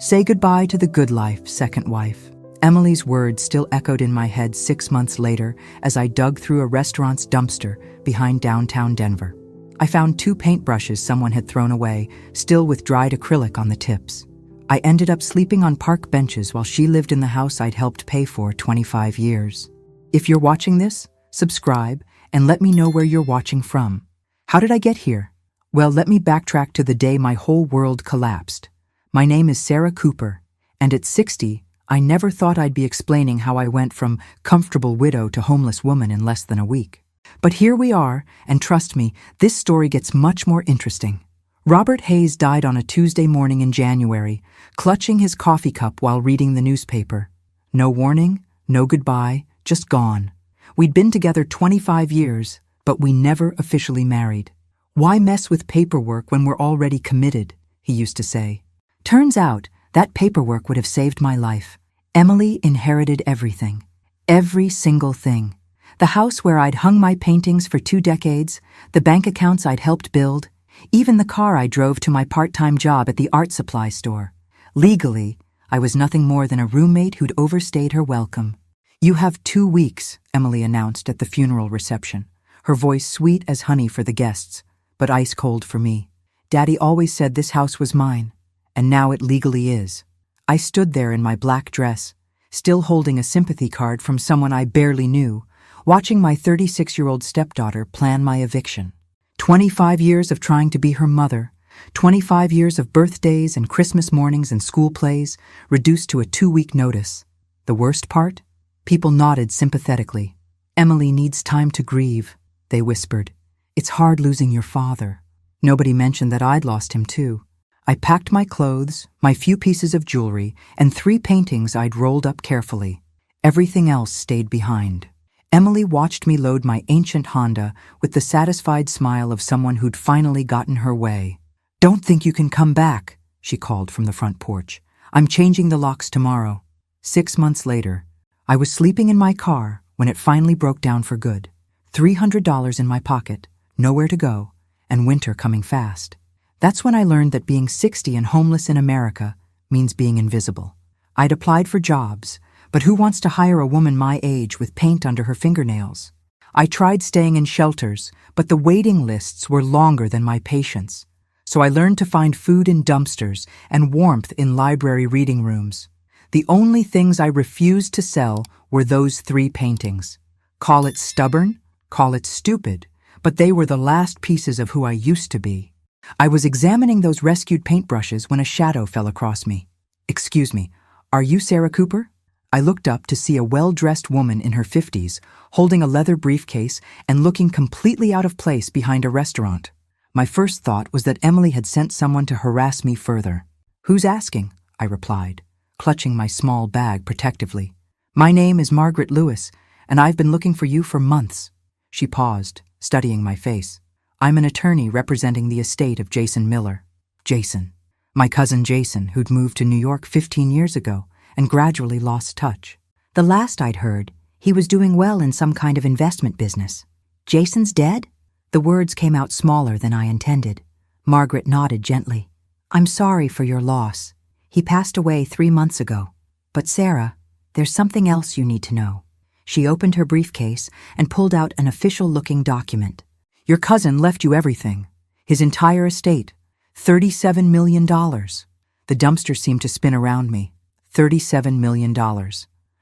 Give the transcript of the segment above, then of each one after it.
Say goodbye to the good life, second wife. Emily's words still echoed in my head 6 months later as I dug through a restaurant's dumpster behind downtown Denver. I found 2 paintbrushes someone had thrown away, still with dried acrylic on the tips. I ended up sleeping on park benches while she lived in the house I'd helped pay for 25 years. If you're watching this, subscribe and let me know where you're watching from. How did I get here? Well, let me backtrack to the day my whole world collapsed. My name is Sarah Cooper, and at 60, I never thought I'd be explaining how I went from comfortable widow to homeless woman in less than a week. But here we are, and trust me, this story gets much more interesting. Robert Hayes died on a Tuesday morning in January, clutching his coffee cup while reading the newspaper. No warning, no goodbye, just gone. We'd been together 25 years, but we never officially married. Why mess with paperwork when we're already committed, he used to say. Turns out, that paperwork would have saved my life. Emily inherited everything. Every single thing. The house where I'd hung my paintings for 2 decades, the bank accounts I'd helped build, even the car I drove to my part-time job at the art supply store. Legally, I was nothing more than a roommate who'd overstayed her welcome. You have 2 weeks, Emily announced at the funeral reception, her voice sweet as honey for the guests, but ice cold for me. Daddy always said this house was mine, and now it legally is. I stood there in my black dress, still holding a sympathy card from someone I barely knew, watching my 36-year-old stepdaughter plan my eviction. 25 years of trying to be her mother, 25 years of birthdays and Christmas mornings and school plays, reduced to a 2-week notice. The worst part? People nodded sympathetically. Emily needs time to grieve, they whispered. It's hard losing your father. Nobody mentioned that I'd lost him too. I packed my clothes, my few pieces of jewelry, and 3 paintings I'd rolled up carefully. Everything else stayed behind. Emily watched me load my ancient Honda with the satisfied smile of someone who'd finally gotten her way. Don't think you can come back, she called from the front porch. I'm changing the locks tomorrow. 6 months later, I was sleeping in my car when it finally broke down for good. $300 in my pocket, nowhere to go, and winter coming fast. That's when I learned that being 60 and homeless in America means being invisible. I'd applied for jobs, but who wants to hire a woman my age with paint under her fingernails? I tried staying in shelters, but the waiting lists were longer than my patience. So I learned to find food in dumpsters and warmth in library reading rooms. The only things I refused to sell were those 3 paintings. Call it stubborn, call it stupid, but they were the last pieces of who I used to be. I was examining those rescued paintbrushes when a shadow fell across me. Excuse me, are you Sarah Cooper? I looked up to see a well-dressed woman in her 50s, holding a leather briefcase and looking completely out of place behind a restaurant. My first thought was that Emily had sent someone to harass me further. Who's asking? I replied, clutching my small bag protectively. My name is Margaret Lewis, and I've been looking for you for months. She paused, studying my face. I'm an attorney representing the estate of Jason Miller. Jason. My cousin Jason, who'd moved to New York 15 years ago and gradually lost touch. The last I'd heard, he was doing well in some kind of investment business. Jason's dead? The words came out smaller than I intended. Margaret nodded gently. I'm sorry for your loss. He passed away 3 months ago. But Sarah, there's something else you need to know. She opened her briefcase and pulled out an official-looking document. Your cousin left you everything. His entire estate. $37 million. The dumpster seemed to spin around me. $37 million.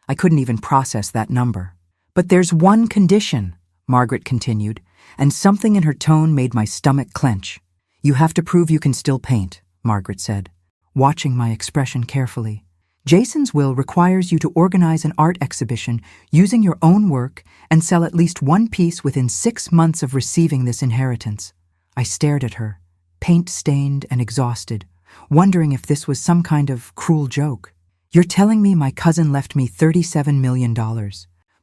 I couldn't even process that number. But there's one condition, Margaret continued, and something in her tone made my stomach clench. You have to prove you can still paint, Margaret said, watching my expression carefully. Jason's will requires you to organize an art exhibition using your own work and sell at least 1 piece within 6 months of receiving this inheritance. I stared at her, paint-stained and exhausted, wondering if this was some kind of cruel joke. You're telling me my cousin left me $37 million,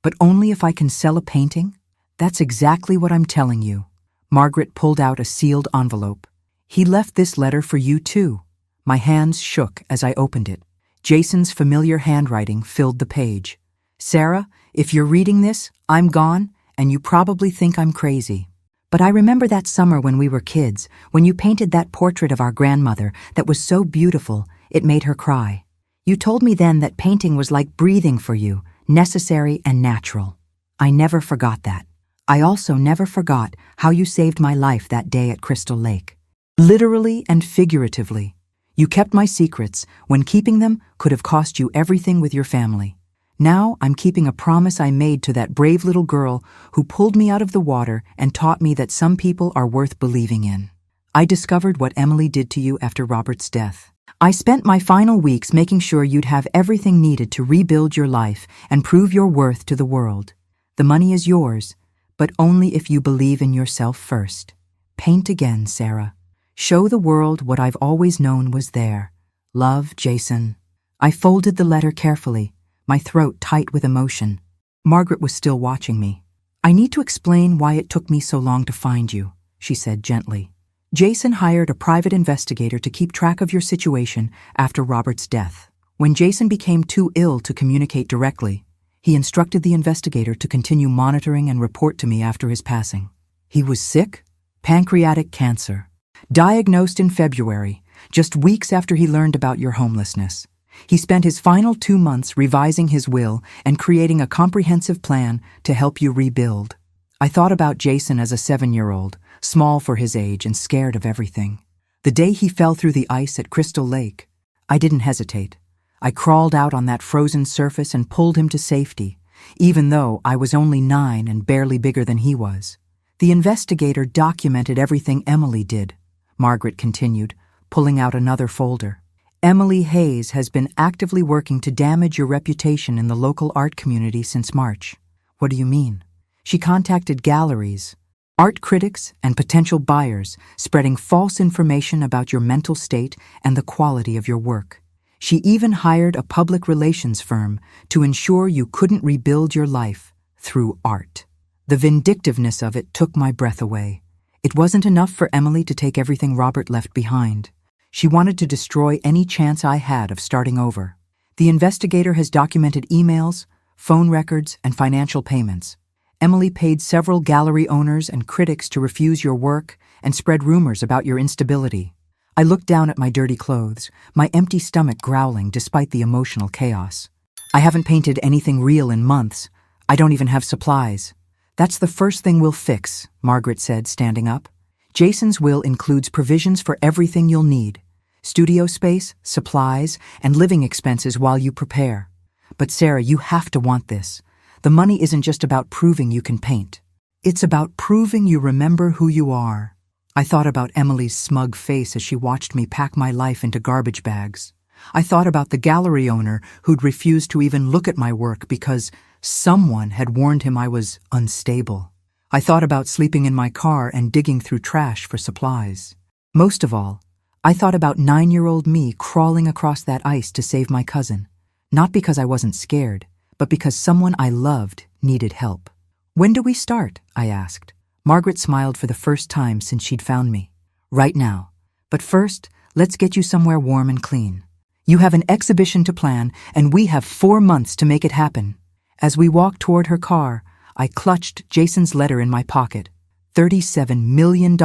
but only if I can sell a painting? That's exactly what I'm telling you. Margaret pulled out a sealed envelope. He left this letter for you too. My hands shook as I opened it. Jason's familiar handwriting filled the page. Sarah, if you're reading this, I'm gone, and you probably think I'm crazy. But I remember that summer when we were kids, when you painted that portrait of our grandmother that was so beautiful, It made her cry. "You told me then that painting was like breathing for you, necessary and natural." I never forgot that. I also never forgot how you saved my life that day at Crystal Lake. Literally and figuratively. You kept my secrets when keeping them could have cost you everything with your family. Now I'm keeping a promise I made to that brave little girl who pulled me out of the water and taught me that some people are worth believing in. I discovered what Emily did to you after Robert's death. I spent my final weeks making sure you'd have everything needed to rebuild your life and prove your worth to the world. The money is yours, but only if you believe in yourself first. Paint again, Sarah. Show the world what I've always known was there. Love, Jason. I folded the letter carefully, my throat tight with emotion. Margaret was still watching me. "I need to explain why it took me so long to find you," she said gently. "Jason hired a private investigator to keep track of your situation after Robert's death. When Jason became too ill to communicate directly, he instructed the investigator to continue monitoring and report to me after his passing. He was sick, pancreatic cancer, diagnosed in February, just weeks after he learned about your homelessness. He spent his final 2 months revising his will and creating a comprehensive plan to help you rebuild. I thought about Jason as a 7-year-old, small for his age and scared of everything. The day he fell through the ice at Crystal Lake, I didn't hesitate. I crawled out on that frozen surface and pulled him to safety, even though I was only 9 and barely bigger than he was. The investigator documented everything Emily did," Margaret continued, pulling out another folder. "Emily Hayes has been actively working to damage your reputation in the local art community since March." "What do you mean?" "She contacted galleries, art critics, and potential buyers, spreading false information about your mental state and the quality of your work. She even hired a public relations firm to ensure you couldn't rebuild your life through art." The vindictiveness of it took my breath away. It wasn't enough for Emily to take everything Robert left behind. She wanted to destroy any chance I had of starting over. "The investigator has documented emails, phone records, and financial payments. Emily paid several gallery owners and critics to refuse your work and spread rumors about your instability." I looked down at my dirty clothes, my empty stomach growling despite the emotional chaos. "I haven't painted anything real in months. I don't even have supplies." "That's the first thing we'll fix," Margaret said, standing up. "Jason's will includes provisions for everything you'll need. Studio space, supplies, and living expenses while you prepare. But Sarah, you have to want this. The money isn't just about proving you can paint. It's about proving you remember who you are." I thought about Emily's smug face as she watched me pack my life into garbage bags. I thought about the gallery owner who'd refused to even look at my work because someone had warned him I was unstable. I thought about sleeping in my car and digging through trash for supplies. Most of all, I thought about 9-year-old me crawling across that ice to save my cousin, not because I wasn't scared, but because someone I loved needed help. "When do we start?" I asked. Margaret smiled for the first time since she'd found me. "Right now. But first, let's get you somewhere warm and clean. You have an exhibition to plan, and we have 4 months to make it happen." As we walked toward her car, I clutched Jason's letter in my pocket. $37 million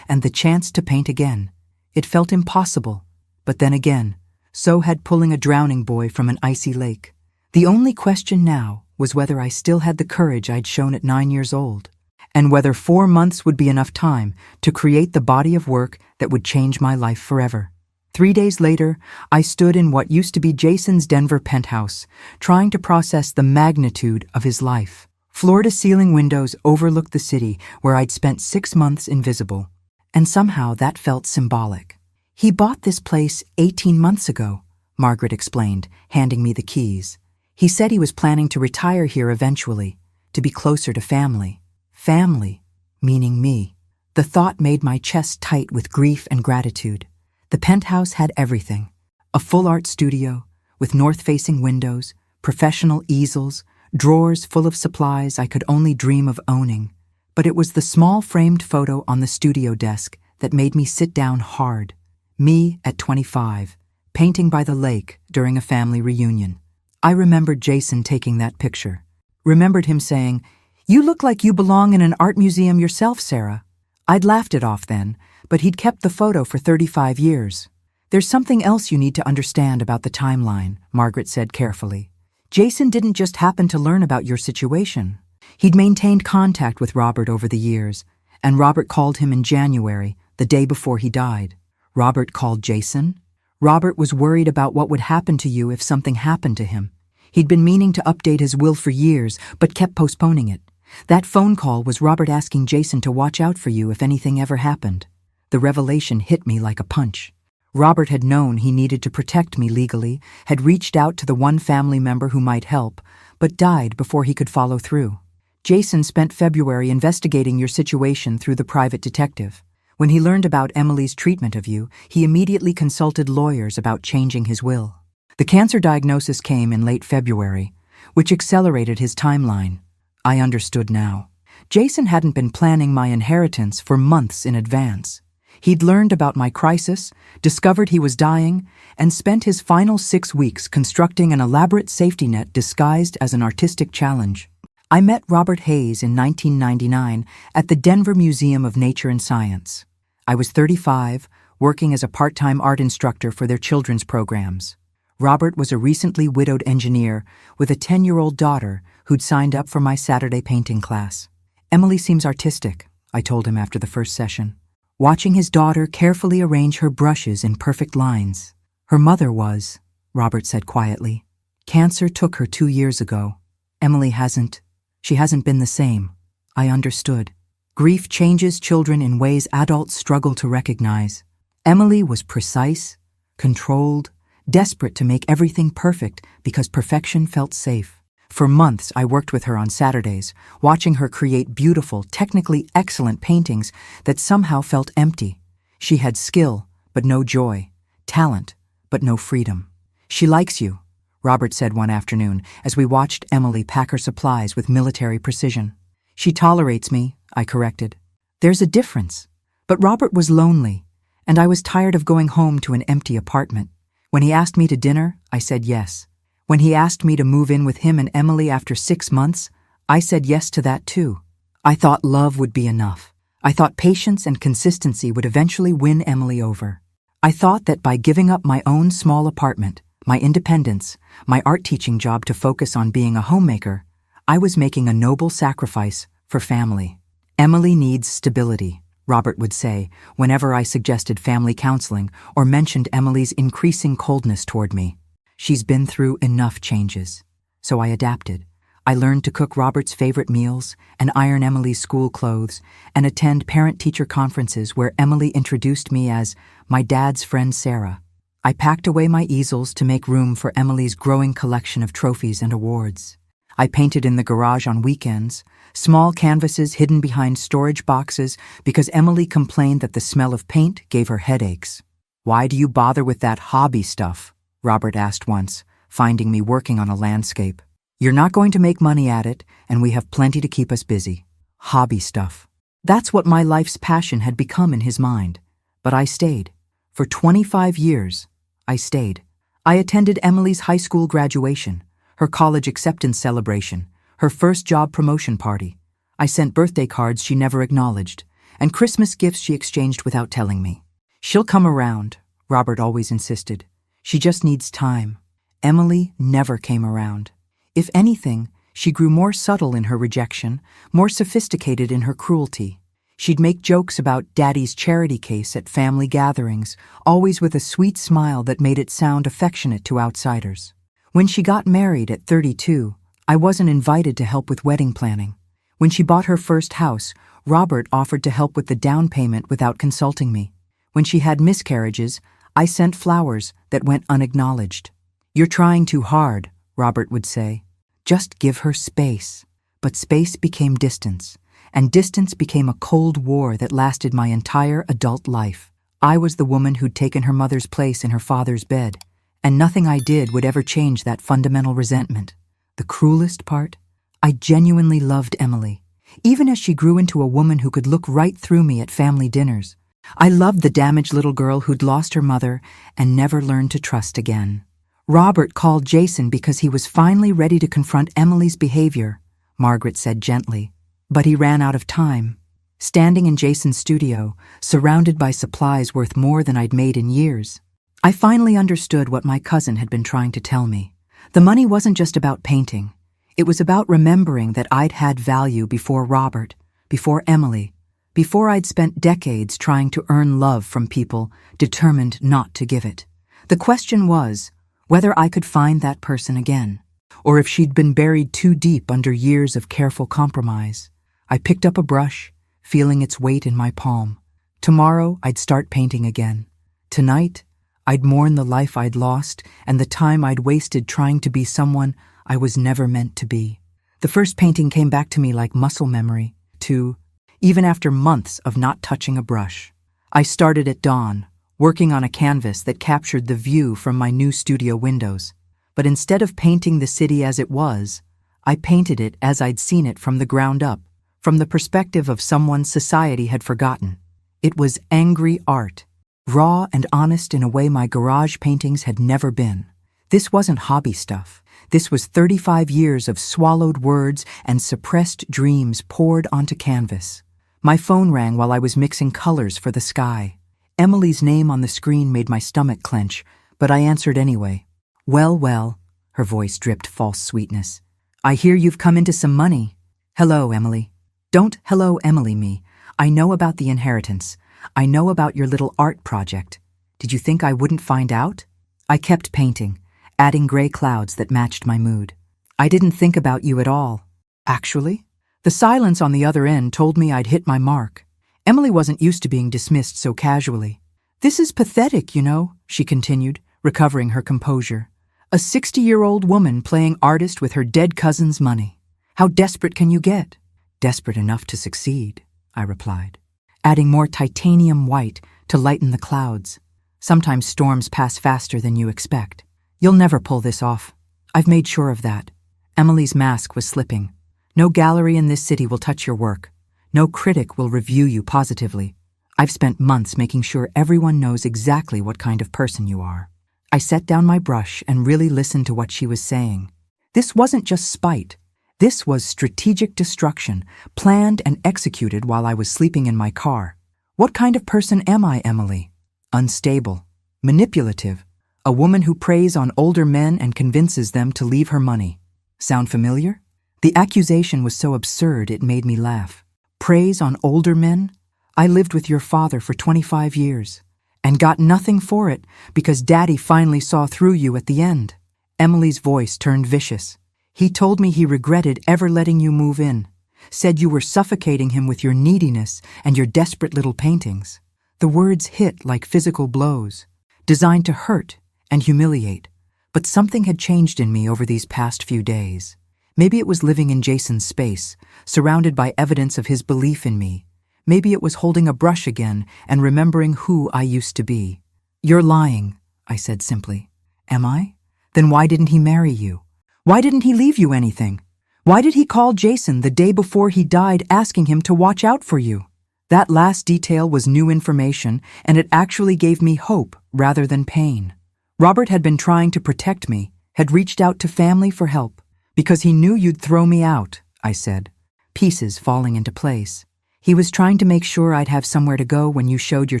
and the chance to paint again. It felt impossible, but then again, so had pulling a drowning boy from an icy lake. The only question now was whether I still had the courage I'd shown at 9 years old, and whether 4 months would be enough time to create the body of work that would change my life forever. 3 days later, I stood in what used to be Jason's Denver penthouse, trying to process the magnitude of his life. Floor-to-ceiling windows overlooked the city where I'd spent 6 months invisible, and somehow that felt symbolic. "He bought this place 18 months ago," Margaret explained, handing me the keys. "He said he was planning to retire here eventually, to be closer to family." Family, meaning me. The thought made my chest tight with grief and gratitude. The penthouse had everything. A full art studio, with north-facing windows, professional easels, drawers full of supplies I could only dream of owning. But it was the small framed photo on the studio desk that made me sit down hard. Me at 25, painting by the lake during a family reunion. I remembered Jason taking that picture. Remembered him saying, "You look like you belong in an art museum yourself, Sarah." I'd laughed it off then, but he'd kept the photo for 35 years. There's something else you need to understand about the timeline, Margaret said carefully. Jason didn't just happen to learn about your situation. He'd maintained contact with Robert over the years, and Robert called him in January, the day before he died. Robert called Jason? Robert was worried about what would happen to you if something happened to him. He'd been meaning to update his will for years, but kept postponing it. That phone call was Robert asking Jason to watch out for you if anything ever happened. The revelation hit me like a punch. Robert had known he needed to protect me legally, had reached out to the one family member who might help, but died before he could follow through. Jason spent February investigating your situation through the private detective. When he learned about Emily's treatment of you, he immediately consulted lawyers about changing his will. The cancer diagnosis came in late February, which accelerated his timeline. I understood now. Jason hadn't been planning my inheritance for months in advance. He'd learned about my crisis, discovered he was dying, and spent his final 6 weeks constructing an elaborate safety net disguised as an artistic challenge. I met Robert Hayes in 1999 at the Denver Museum of Nature and Science. I was 35, working as a part-time art instructor for their children's programs. Robert was a recently widowed engineer with a 10-year-old daughter who'd signed up for my Saturday painting class. Emily seems artistic, I told him after the first session, watching his daughter carefully arrange her brushes in perfect lines. Her mother was, Robert said quietly. Cancer took her 2 years ago. Emily hasn't. She hasn't been the same. I understood. Grief changes children in ways adults struggle to recognize. Emily was precise, controlled, desperate to make everything perfect because perfection felt safe. For months, I worked with her on Saturdays, watching her create beautiful, technically excellent paintings that somehow felt empty. She had skill, but no joy, talent, but no freedom. She likes you, Robert said one afternoon as we watched Emily pack her supplies with military precision. She tolerates me, I corrected. There's a difference. But Robert was lonely, and I was tired of going home to an empty apartment. When he asked me to dinner, I said yes. When he asked me to move in with him and Emily after 6 months, I said yes to that too. I thought love would be enough. I thought patience and consistency would eventually win Emily over. I thought that by giving up my own small apartment, my independence, my art teaching job to focus on being a homemaker, I was making a noble sacrifice for family. Emily needs stability, Robert would say whenever I suggested family counseling or mentioned Emily's increasing coldness toward me. She's been through enough changes. So I adapted. I learned to cook Robert's favorite meals and iron Emily's school clothes and attend parent-teacher conferences where Emily introduced me as my dad's friend Sarah. I packed away my easels to make room for Emily's growing collection of trophies and awards. I painted in the garage on weekends, small canvases hidden behind storage boxes because Emily complained that the smell of paint gave her headaches. Why do you bother with that hobby stuff? Robert asked once, finding me working on a landscape. You're not going to make money at it, and we have plenty to keep us busy. Hobby stuff. That's what my life's passion had become in his mind. But I stayed. For 25 years, I stayed. I attended Emily's high school graduation, her college acceptance celebration, her first job promotion party. I sent birthday cards she never acknowledged, and Christmas gifts she exchanged without telling me. She'll come around, Robert always insisted. She just needs time. Emily never came around. If anything, she grew more subtle in her rejection, more sophisticated in her cruelty. She'd make jokes about Daddy's charity case at family gatherings, always with a sweet smile that made it sound affectionate to outsiders. When she got married at 32, I wasn't invited to help with wedding planning. When she bought her first house, Robert offered to help with the down payment without consulting me. When she had miscarriages, I sent flowers that went unacknowledged. You're trying too hard, Robert would say. Just give her space. But space became distance, and distance became a cold war that lasted my entire adult life. I was the woman who'd taken her mother's place in her father's bed, and nothing I did would ever change that fundamental resentment. The cruelest part? I genuinely loved Emily, even as she grew into a woman who could look right through me at family dinners. I loved the damaged little girl who'd lost her mother and never learned to trust again. Robert called Jason because he was finally ready to confront Emily's behavior, Margaret said gently. But he ran out of time. Standing in Jason's studio, surrounded by supplies worth more than I'd made in years, I finally understood what my cousin had been trying to tell me. The money wasn't just about painting. It was about remembering that I'd had value before Robert, before Emily, before I'd spent decades trying to earn love from people determined not to give it. The question was whether I could find that person again, or if she'd been buried too deep under years of careful compromise. I picked up a brush, feeling its weight in my palm. Tomorrow, I'd start painting again. Tonight, I'd mourn the life I'd lost and the time I'd wasted trying to be someone I was never meant to be. The first painting came back to me like muscle memory, too, even after months of not touching a brush. I started at dawn, working on a canvas that captured the view from my new studio windows. But instead of painting the city as it was, I painted it as I'd seen it from the ground up, from the perspective of someone society had forgotten. It was angry art, raw and honest in a way my garage paintings had never been. This wasn't hobby stuff. This was 35 years of swallowed words and suppressed dreams poured onto canvas. My phone rang while I was mixing colors for the sky. Emily's name on the screen made my stomach clench, but I answered anyway. Well, her voice dripped false sweetness. I hear you've come into some money. Hello, Emily. Don't hello, Emily me. I know about the inheritance. I know about your little art project. Did you think I wouldn't find out? I kept painting, adding gray clouds that matched my mood. I didn't think about you at all. Actually? The silence on the other end told me I'd hit my mark. Emily wasn't used to being dismissed so casually. This is pathetic, you know, she continued, recovering her composure. A 60-year-old woman playing artist with her dead cousin's money. How desperate can you get? Desperate enough to succeed, I replied, adding more titanium white to lighten the clouds. Sometimes storms pass faster than you expect. You'll never pull this off. I've made sure of that. Emily's mask was slipping. No gallery in this city will touch your work. No critic will review you positively. I've spent months making sure everyone knows exactly what kind of person you are. I set down my brush and really listened to what she was saying. This wasn't just spite. This was strategic destruction, planned and executed while I was sleeping in my car. What kind of person am I, Emily? Unstable, manipulative, a woman who preys on older men and convinces them to leave her money. Sound familiar? The accusation was so absurd it made me laugh. Preys on older men? I lived with your father for 25 years and got nothing for it because Daddy finally saw through you at the end. Emily's voice turned vicious. He told me he regretted ever letting you move in, said you were suffocating him with your neediness and your desperate little paintings. The words hit like physical blows, designed to hurt and humiliate. But something had changed in me over these past few days. Maybe it was living in Jason's space, surrounded by evidence of his belief in me. Maybe it was holding a brush again and remembering who I used to be. You're lying, I said simply. Am I? Then why didn't he marry you? Why didn't he leave you anything? Why did he call Jason the day before he died asking him to watch out for you? That last detail was new information, and it actually gave me hope rather than pain. Robert had been trying to protect me, had reached out to family for help. Because he knew you'd throw me out, I said, pieces falling into place. He was trying to make sure I'd have somewhere to go when you showed your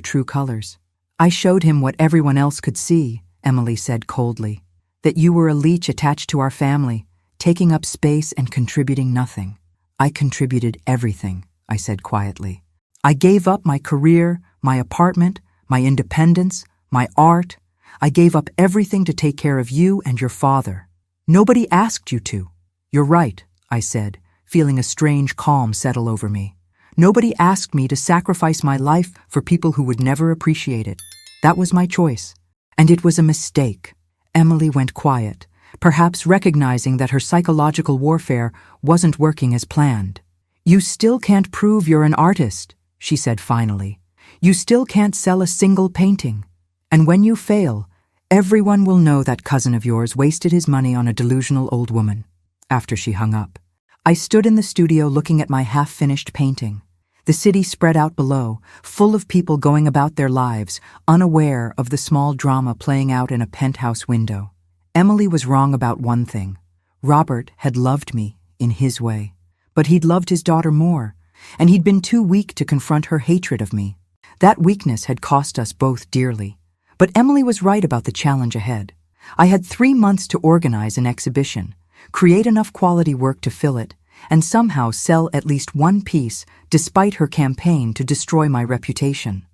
true colors. I showed him what everyone else could see, Emily said coldly, that you were a leech attached to our family, taking up space and contributing nothing. I contributed everything, I said quietly. I gave up my career, my apartment, my independence, my art. I gave up everything to take care of you and your father. Nobody asked you to. You're right, I said, feeling a strange calm settle over me. Nobody asked me to sacrifice my life for people who would never appreciate it. That was my choice. And it was a mistake. Emily went quiet, perhaps recognizing that her psychological warfare wasn't working as planned. You still can't prove you're an artist, she said finally. You still can't sell a single painting. And when you fail, everyone will know that cousin of yours wasted his money on a delusional old woman. After she hung up, I stood in the studio looking at my half-finished painting. The city spread out below, full of people going about their lives, unaware of the small drama playing out in a penthouse window. Emily was wrong about one thing. Robert had loved me in his way, but he'd loved his daughter more, and he'd been too weak to confront her hatred of me. That weakness had cost us both dearly. But Emily was right about the challenge ahead. I had 3 months to organize an exhibition, create enough quality work to fill it, and somehow sell at least one piece despite her campaign to destroy my reputation.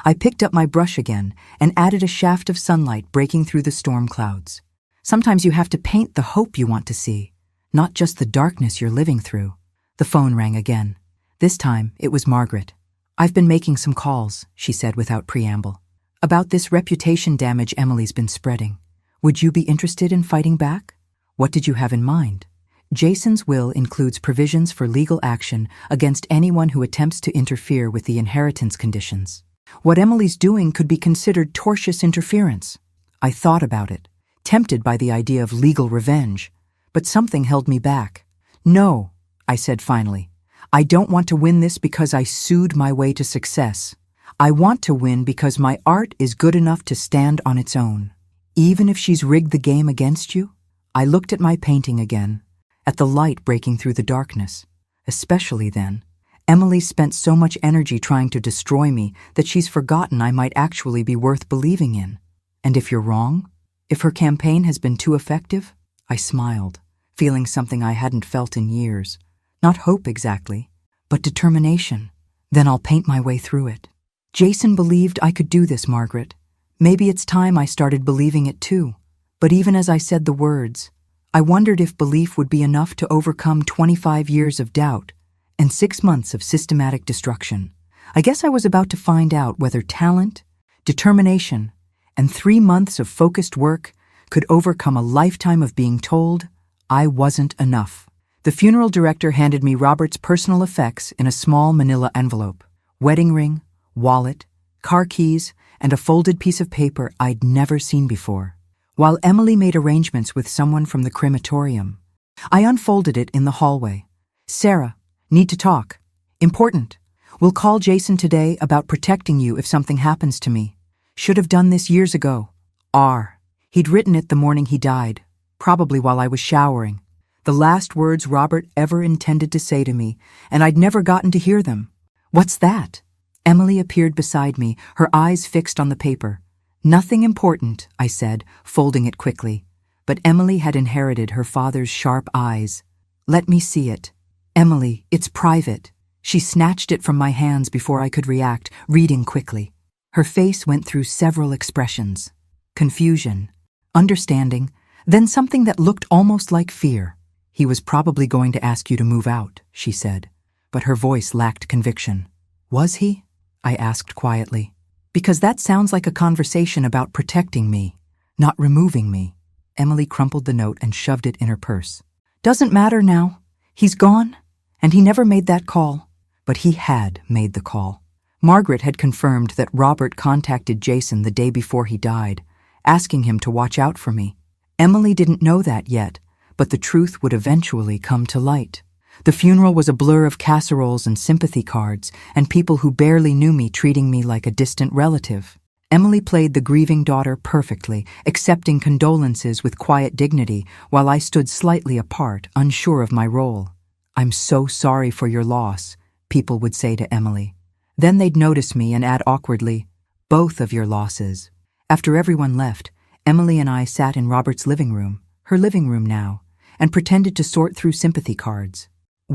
I picked up my brush again and added a shaft of sunlight breaking through the storm clouds. Sometimes you have to paint the hope you want to see, not just the darkness you're living through. The phone rang again. This time, it was Margaret. "I've been making some calls," she said without preamble, "about this reputation damage Emily's been spreading. Would you be interested in fighting back?" "What did you have in mind?" "Jason's will includes provisions for legal action against anyone who attempts to interfere with the inheritance conditions. What Emily's doing could be considered tortious interference." I thought about it, tempted by the idea of legal revenge, but something held me back. "No," I said finally. "I don't want to win this because I sued my way to success. I want to win because my art is good enough to stand on its own. Even if she's rigged the game against you?" I looked at my painting again, at the light breaking through the darkness. Especially then, Emily spent so much energy trying to destroy me that she's forgotten I might actually be worth believing in. And if you're wrong? If her campaign has been too effective? I smiled, feeling something I hadn't felt in years. Not hope exactly, but determination. Then I'll paint my way through it. Jason believed I could do this, Margaret. Maybe it's time I started believing it too. But even as I said the words, I wondered if belief would be enough to overcome 25 years of doubt and 6 months of systematic destruction. I guess I was about to find out whether talent, determination, and 3 months of focused work could overcome a lifetime of being told I wasn't enough. The funeral director handed me Robert's personal effects in a small manila envelope. Wedding ring, wallet, car keys, and a folded piece of paper I'd never seen before. While Emily made arrangements with someone from the crematorium, I unfolded it in the hallway. "Sarah, need to talk. Important. We'll call Jason today about protecting you if something happens to me. Should have done this years ago. R." He'd written it the morning he died, probably while I was showering. The last words Robert ever intended to say to me, and I'd never gotten to hear them. "What's that?" Emily appeared beside me, her eyes fixed on the paper. "Nothing important," I said, folding it quickly. But Emily had inherited her father's sharp eyes. "Let me see it." "Emily, it's private." She snatched it from my hands before I could react, reading quickly. Her face went through several expressions. Confusion, understanding, then something that looked almost like fear. "He was probably going to ask you to move out," she said, but her voice lacked conviction. "Was he?" I asked quietly. "Because that sounds like a conversation about protecting me, not removing me." Emily crumpled the note and shoved it in her purse. "Doesn't matter now. He's gone, and he never made that call." But he had made the call. Margaret had confirmed that Robert contacted Jason the day before he died, asking him to watch out for me. Emily didn't know that yet, but the truth would eventually come to light. The funeral was a blur of casseroles and sympathy cards, and people who barely knew me treating me like a distant relative. Emily played the grieving daughter perfectly, accepting condolences with quiet dignity, while I stood slightly apart, unsure of my role. "I'm so sorry for your loss," people would say to Emily. Then they'd notice me and add awkwardly, "Both of your losses." After everyone left, Emily and I sat in Robert's living room, her living room now, and pretended to sort through sympathy cards.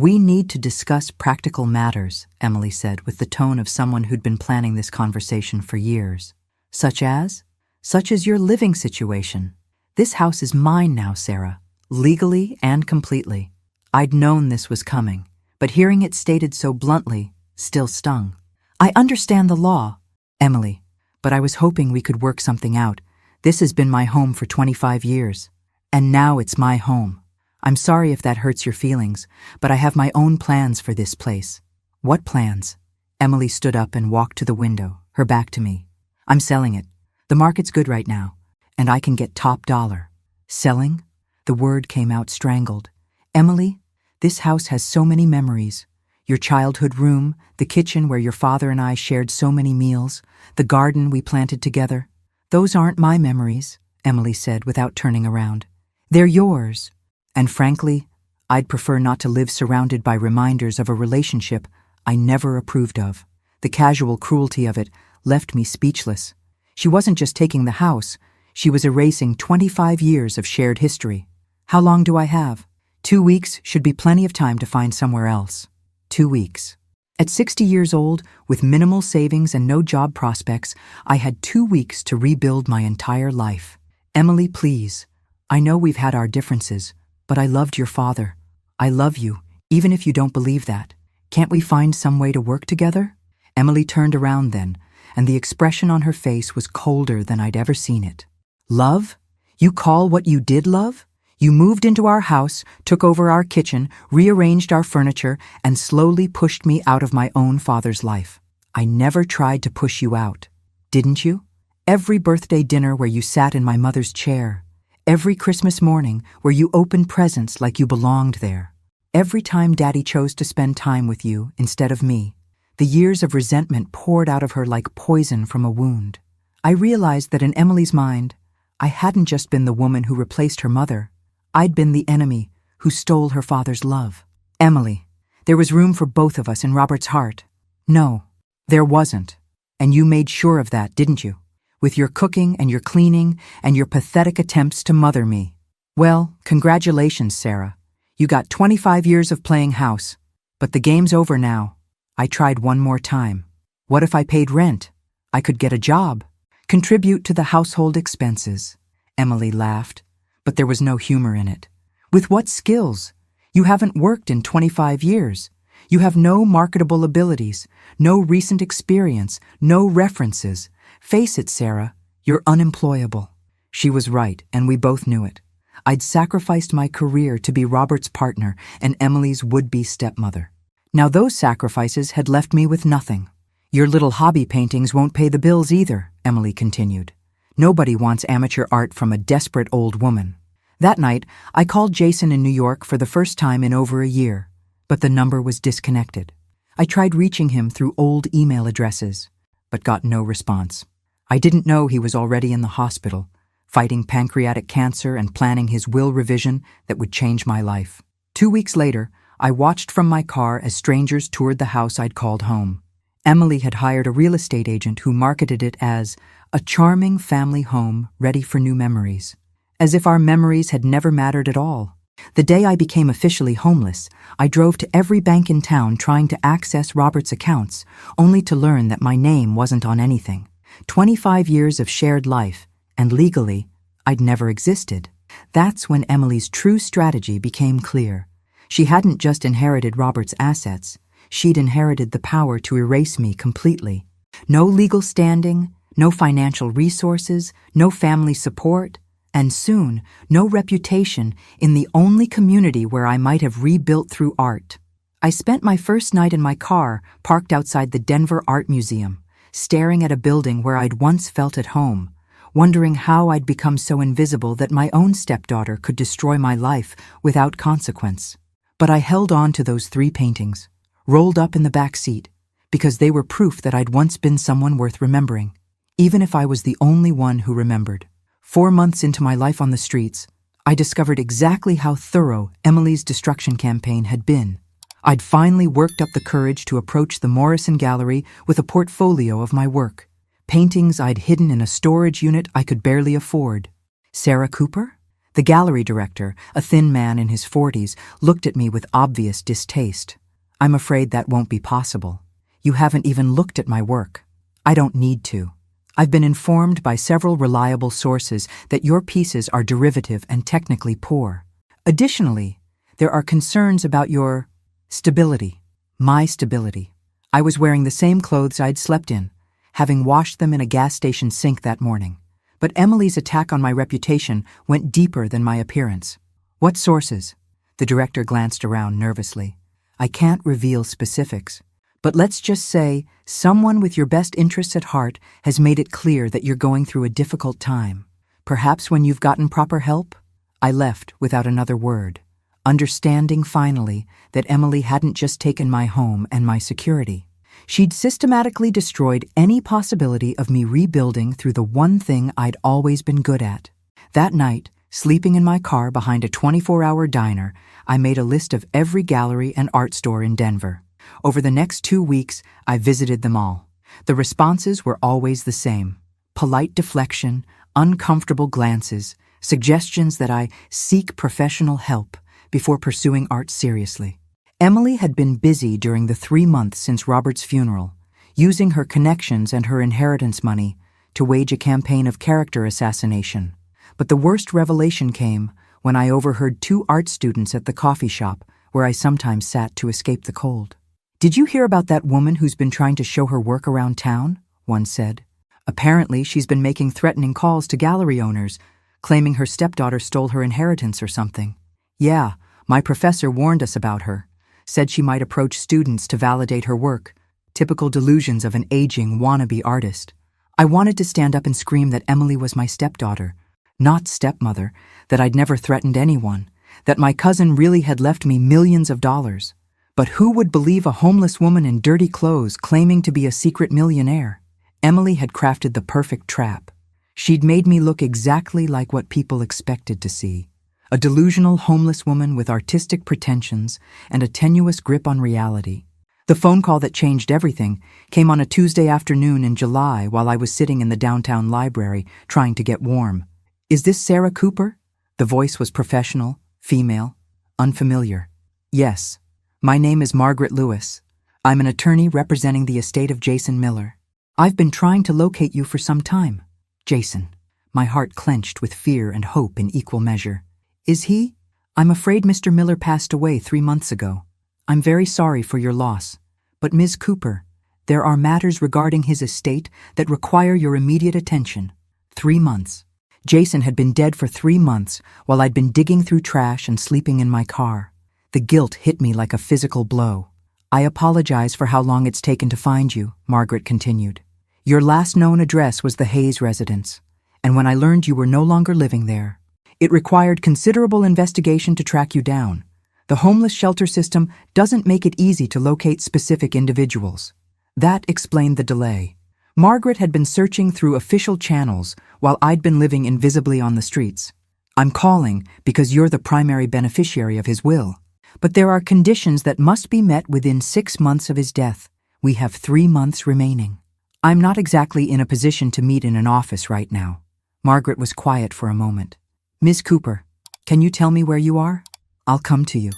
"We need to discuss practical matters," Emily said with the tone of someone who'd been planning this conversation for years. "Such as? Such as your living situation. This house is mine now, Sarah, legally and completely." I'd known this was coming, but hearing it stated so bluntly still stung. "I understand the law, Emily, but I was hoping we could work something out. This has been my home for 25 years, and now it's my home. I'm sorry if that hurts your feelings, but I have my own plans for this place." "What plans?" Emily stood up and walked to the window, her back to me. "I'm selling it. The market's good right now, and I can get top dollar." "Selling?" The word came out strangled. "Emily, this house has so many memories. Your childhood room, the kitchen where your father and I shared so many meals, the garden we planted together. Those aren't my memories," Emily said without turning around. "They're yours. And frankly, I'd prefer not to live surrounded by reminders of a relationship I never approved of." The casual cruelty of it left me speechless. She wasn't just taking the house, she was erasing 25 years of shared history. How long do I have? 2 weeks should be plenty of time to find somewhere else. 2 weeks. At 60 years old, with minimal savings and no job prospects, I had 2 weeks to rebuild my entire life. Emily, please. I know we've had our differences, but I loved your father. I love you, even if you don't believe that. Can't we find some way to work together? Emily turned around then, and the expression on her face was colder than I'd ever seen it. Love? You call what you did love? You moved into our house, took over our kitchen, rearranged our furniture, and slowly pushed me out of my own father's life. I never tried to push you out. Didn't you? Every birthday dinner where you sat in my mother's chair. Every Christmas morning where you opened presents like you belonged there. Every time Daddy chose to spend time with you instead of me. The years of resentment poured out of her like poison from a wound. I realized that in Emily's mind, I hadn't just been the woman who replaced her mother. I'd been the enemy who stole her father's love. Emily, there was room for both of us in Robert's heart. No, there wasn't. And you made sure of that, didn't you? With your cooking and your cleaning and your pathetic attempts to mother me. Well, congratulations, Sarah. You got 25 years of playing house. But the game's over now. I tried one more time. What if I paid rent? I could get a job. Contribute to the household expenses. Emily laughed. But there was no humor in it. With what skills? You haven't worked in 25 years. You have no marketable abilities, no recent experience, no references. Face it, Sarah, you're unemployable. She was right, and we both knew it. I'd sacrificed my career to be Robert's partner and Emily's would-be stepmother. Now those sacrifices had left me with nothing. Your little hobby paintings won't pay the bills either, Emily continued. Nobody wants amateur art from a desperate old woman. That night, I called Jason in New York for the first time in over a year, but the number was disconnected. I tried reaching him through old email addresses, but got no response. I didn't know he was already in the hospital, fighting pancreatic cancer and planning his will revision that would change my life. 2 weeks later, I watched from my car as strangers toured the house I'd called home. Emily had hired a real estate agent who marketed it as a charming family home ready for new memories. As if our memories had never mattered at all. The day I became officially homeless, I drove to every bank in town trying to access Robert's accounts, only to learn that my name wasn't on anything. 25 years of shared life, and legally, I'd never existed. That's when Emily's true strategy became clear. She hadn't just inherited Robert's assets, she'd inherited the power to erase me completely. No legal standing, no financial resources, no family support, and soon, no reputation in the only community where I might have rebuilt through art. I spent my first night in my car, parked outside the Denver Art Museum, staring at a building where I'd once felt at home, wondering how I'd become so invisible that my own stepdaughter could destroy my life without consequence. But I held on to those 3 paintings, rolled up in the back seat, because they were proof that I'd once been someone worth remembering, even if I was the only one who remembered. 4 months into my life on the streets, I discovered exactly how thorough Emily's destruction campaign had been. I'd finally worked up the courage to approach the Morrison Gallery with a portfolio of my work, paintings I'd hidden in a storage unit I could barely afford. Sarah Cooper? The gallery director, a thin man in his 40s, looked at me with obvious distaste. I'm afraid that won't be possible. You haven't even looked at my work. I don't need to. I've been informed by several reliable sources that your pieces are derivative and technically poor. Additionally, there are concerns about your stability, my stability. I was wearing the same clothes I'd slept in, having washed them in a gas station sink that morning. But Emily's attack on my reputation went deeper than my appearance. What sources? The director glanced around nervously. I can't reveal specifics. But let's just say someone with your best interests at heart has made it clear that you're going through a difficult time. Perhaps when you've gotten proper help? I left without another word, understanding finally that Emily hadn't just taken my home and my security. She'd systematically destroyed any possibility of me rebuilding through the one thing I'd always been good at. That night, sleeping in my car behind a 24-hour diner, I made a list of every gallery and art store in Denver. Over the next 2 weeks, I visited them all. The responses were always the same. polite deflection, uncomfortable glances, suggestions that I seek professional help before pursuing art seriously. Emily had been busy during the 3 months since Robert's funeral, using her connections and her inheritance money to wage a campaign of character assassination. But the worst revelation came when I overheard 2 art students at the coffee shop where I sometimes sat to escape the cold. "Did you hear about that woman who's been trying to show her work around town?" one said. "Apparently, she's been making threatening calls to gallery owners, claiming her stepdaughter stole her inheritance or something. Yeah, my professor warned us about her, said she might approach students to validate her work, typical delusions of an aging wannabe artist. I wanted to stand up and scream that Emily was my stepdaughter, not stepmother, that I'd never threatened anyone, that my cousin really had left me millions of dollars. But who would believe a homeless woman in dirty clothes claiming to be a secret millionaire? Emily had crafted the perfect trap. She'd made me look exactly like what people expected to see. A delusional homeless woman with artistic pretensions and a tenuous grip on reality. The phone call that changed everything came on a Tuesday afternoon in July while I was sitting in the downtown library trying to get warm. "Is this Sarah Cooper?" The voice was professional, female, unfamiliar. "Yes. My name is Margaret Lewis. I'm an attorney representing the estate of Jason Miller. I've been trying to locate you for some time." Jason. My heart clenched with fear and hope in equal measure. "Is he? I'm afraid Mr. Miller passed away 3 months ago. I'm very sorry for your loss. But Ms. Cooper, there are matters regarding his estate that require your immediate attention." 3 months. Jason had been dead for 3 months while I'd been digging through trash and sleeping in my car. The guilt hit me like a physical blow. "I apologize for how long it's taken to find you," Margaret continued. "Your last known address was the Hayes residence, and when I learned you were no longer living there, it required considerable investigation to track you down. The homeless shelter system doesn't make it easy to locate specific individuals. That explained the delay. Margaret had been searching through official channels while I'd been living invisibly on the streets. I'm calling because you're the primary beneficiary of his will. But there are conditions that must be met within 6 months of his death. We have 3 months remaining. I'm not exactly in a position to meet in an office right now." Margaret was quiet for a moment. "Ms. Cooper, can you tell me where you are? I'll come to you."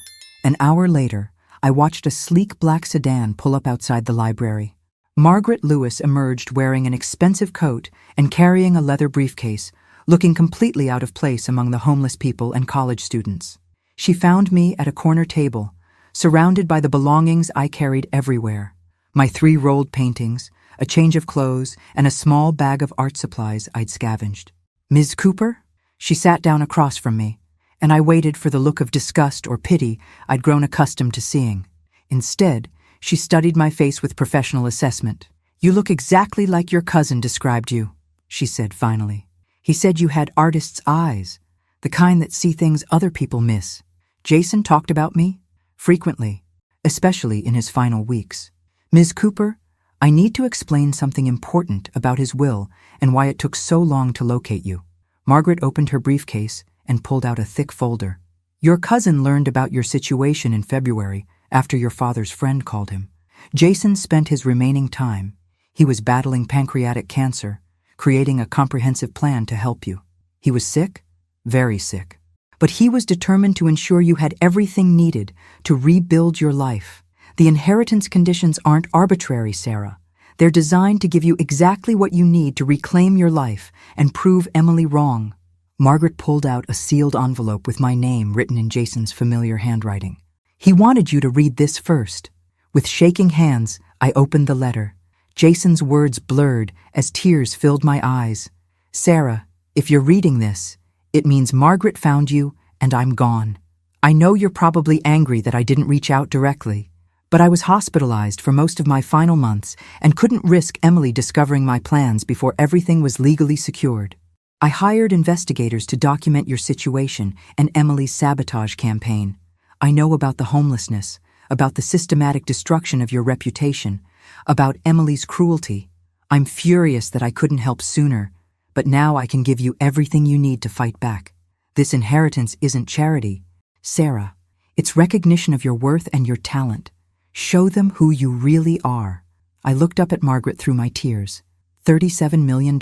An hour later, I watched a sleek black sedan pull up outside the library. Margaret Lewis emerged wearing an expensive coat and carrying a leather briefcase, looking completely out of place among the homeless people and college students. She found me at a corner table, surrounded by the belongings I carried everywhere. My 3 rolled paintings, a change of clothes, and a small bag of art supplies I'd scavenged. "Ms. Cooper?" She sat down across from me, and I waited for the look of disgust or pity I'd grown accustomed to seeing. Instead, she studied my face with professional assessment. "You look exactly like your cousin described you," she said finally. "He said you had artist's eyes, the kind that see things other people miss." Jason talked about me frequently, especially in his final weeks. "Ms. Cooper, I need to explain something important about his will and why it took so long to locate you." Margaret opened her briefcase and pulled out a thick folder. "Your cousin learned about your situation in February after your father's friend called him. Jason spent his remaining time. He was battling pancreatic cancer, creating a comprehensive plan to help you. He was sick, very sick. But he was determined to ensure you had everything needed to rebuild your life. The inheritance conditions aren't arbitrary, Sarah. They're designed to give you exactly what you need to reclaim your life and prove Emily wrong." Margaret pulled out a sealed envelope with my name written in Jason's familiar handwriting. "He wanted you to read this first." With shaking hands, I opened the letter. Jason's words blurred as tears filled my eyes. "Sarah, if you're reading this, it means Margaret found you and I'm gone. I know you're probably angry that I didn't reach out directly, but I was hospitalized for most of my final months and couldn't risk Emily discovering my plans before everything was legally secured. I hired investigators to document your situation and Emily's sabotage campaign. I know about the homelessness, about the systematic destruction of your reputation, about Emily's cruelty. I'm furious that I couldn't help sooner, but now I can give you everything you need to fight back. This inheritance isn't charity, Sarah. It's recognition of your worth and your talent. Show them who you really are." I looked up at Margaret through my tears. $37 million?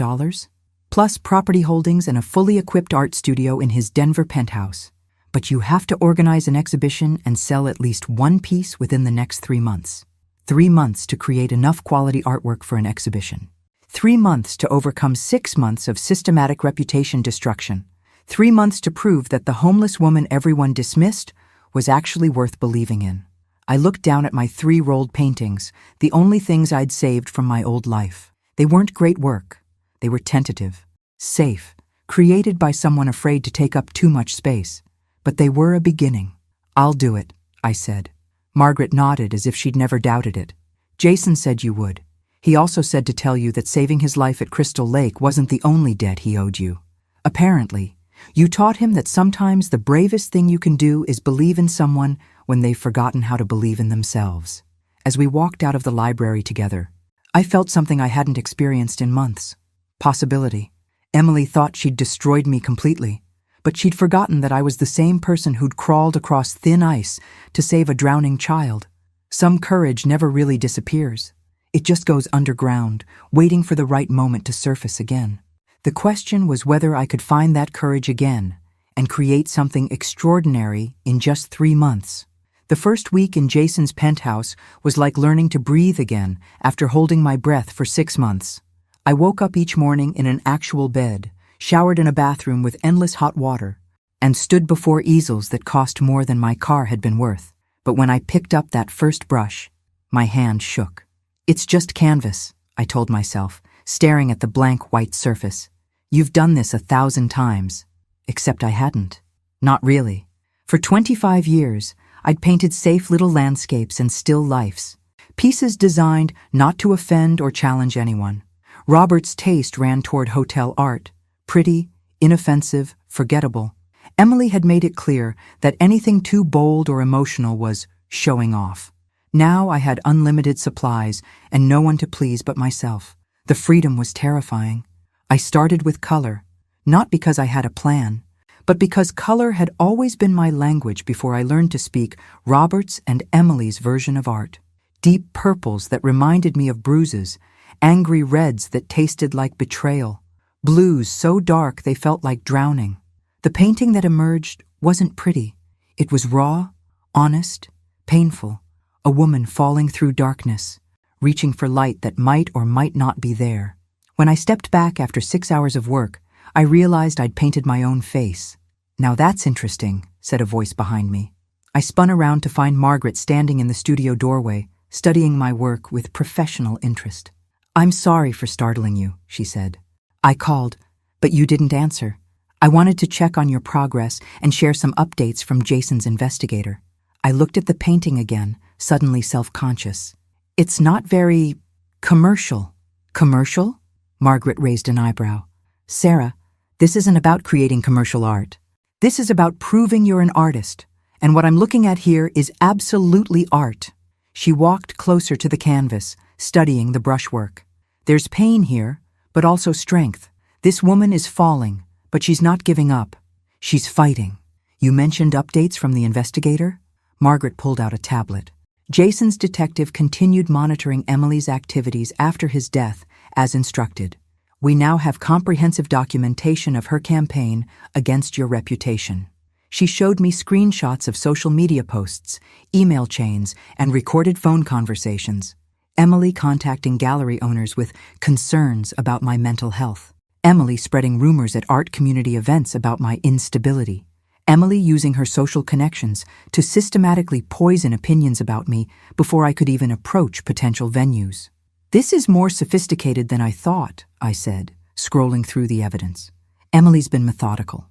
Plus property holdings and a fully equipped art studio in his Denver penthouse. But you have to organize an exhibition and sell at least one piece within the next 3 months. 3 months to create enough quality artwork for an exhibition. 3 months to overcome 6 months of systematic reputation destruction. 3 months to prove that the homeless woman everyone dismissed was actually worth believing in. I looked down at my 3 rolled paintings, the only things I'd saved from my old life. They weren't great work. They were tentative, safe, created by someone afraid to take up too much space. But they were a beginning. "I'll do it," I said. Margaret nodded as if she'd never doubted it. "Jason said you would. He also said to tell you that saving his life at Crystal Lake wasn't the only debt he owed you. Apparently, you taught him that sometimes the bravest thing you can do is believe in someone when they've forgotten how to believe in themselves." As we walked out of the library together, I felt something I hadn't experienced in months. Possibility. Emily thought she'd destroyed me completely, but she'd forgotten that I was the same person who'd crawled across thin ice to save a drowning child. Some courage never really disappears. It just goes underground, waiting for the right moment to surface again. The question was whether I could find that courage again and create something extraordinary in just 3 months. The first week in Jason's penthouse was like learning to breathe again after holding my breath for 6 months. I woke up each morning in an actual bed, showered in a bathroom with endless hot water, and stood before easels that cost more than my car had been worth. But when I picked up that first brush, my hand shook. "It's just canvas," I told myself, staring at the blank white surface. "You've done this 1,000 times." Except I hadn't. Not really. For 25 years, I'd painted safe little landscapes and still lifes. Pieces designed not to offend or challenge anyone. Robert's taste ran toward hotel art. Pretty, inoffensive, forgettable. Emily had made it clear that anything too bold or emotional was showing off. Now I had unlimited supplies and no one to please but myself. The freedom was terrifying. I started with color, not because I had a plan, but because color had always been my language before I learned to speak Robert's and Emily's version of art. Deep purples that reminded me of bruises, angry reds that tasted like betrayal, blues so dark they felt like drowning. The painting that emerged wasn't pretty. It was raw, honest, painful, a woman falling through darkness, reaching for light that might or might not be there. When I stepped back after 6 hours of work, I realized I'd painted my own face. "Now that's interesting," said a voice behind me. I spun around to find Margaret standing in the studio doorway, studying my work with professional interest. "I'm sorry for startling you," she said. "I called, but you didn't answer. I wanted to check on your progress and share some updates from Jason's investigator." I looked at the painting again, suddenly self-conscious. "It's not very commercial." "Commercial?" Margaret raised an eyebrow. "Sarah, this isn't about creating commercial art. This is about proving you're an artist, and what I'm looking at here is absolutely art." She walked closer to the canvas, studying the brushwork. "There's pain here, but also strength. This woman is falling, but she's not giving up. She's fighting." "You mentioned updates from the investigator?" Margaret pulled out a tablet. Jason's detective continued monitoring Emily's activities after his death, as instructed. "We now have comprehensive documentation of her campaign against your reputation." She showed me screenshots of social media posts, email chains, and recorded phone conversations. Emily contacting gallery owners with concerns about my mental health. Emily spreading rumors at art community events about my instability. Emily using her social connections to systematically poison opinions about me before I could even approach potential venues. "This is more sophisticated than I thought," I said, scrolling through the evidence. Emily's been methodical.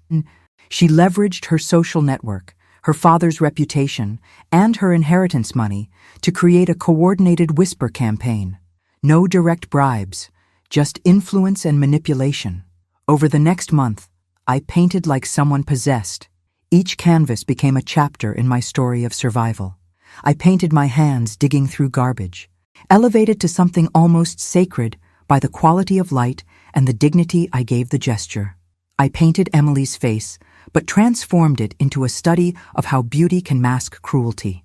She leveraged her social network, her father's reputation, and her inheritance money to create a coordinated whisper campaign. No direct bribes, just influence and manipulation. Over the next month, I painted like someone possessed. Each canvas became a chapter in my story of survival. I painted my hands digging through garbage, elevated to something almost sacred by the quality of light and the dignity I gave the gesture. I painted Emily's face, but transformed it into a study of how beauty can mask cruelty.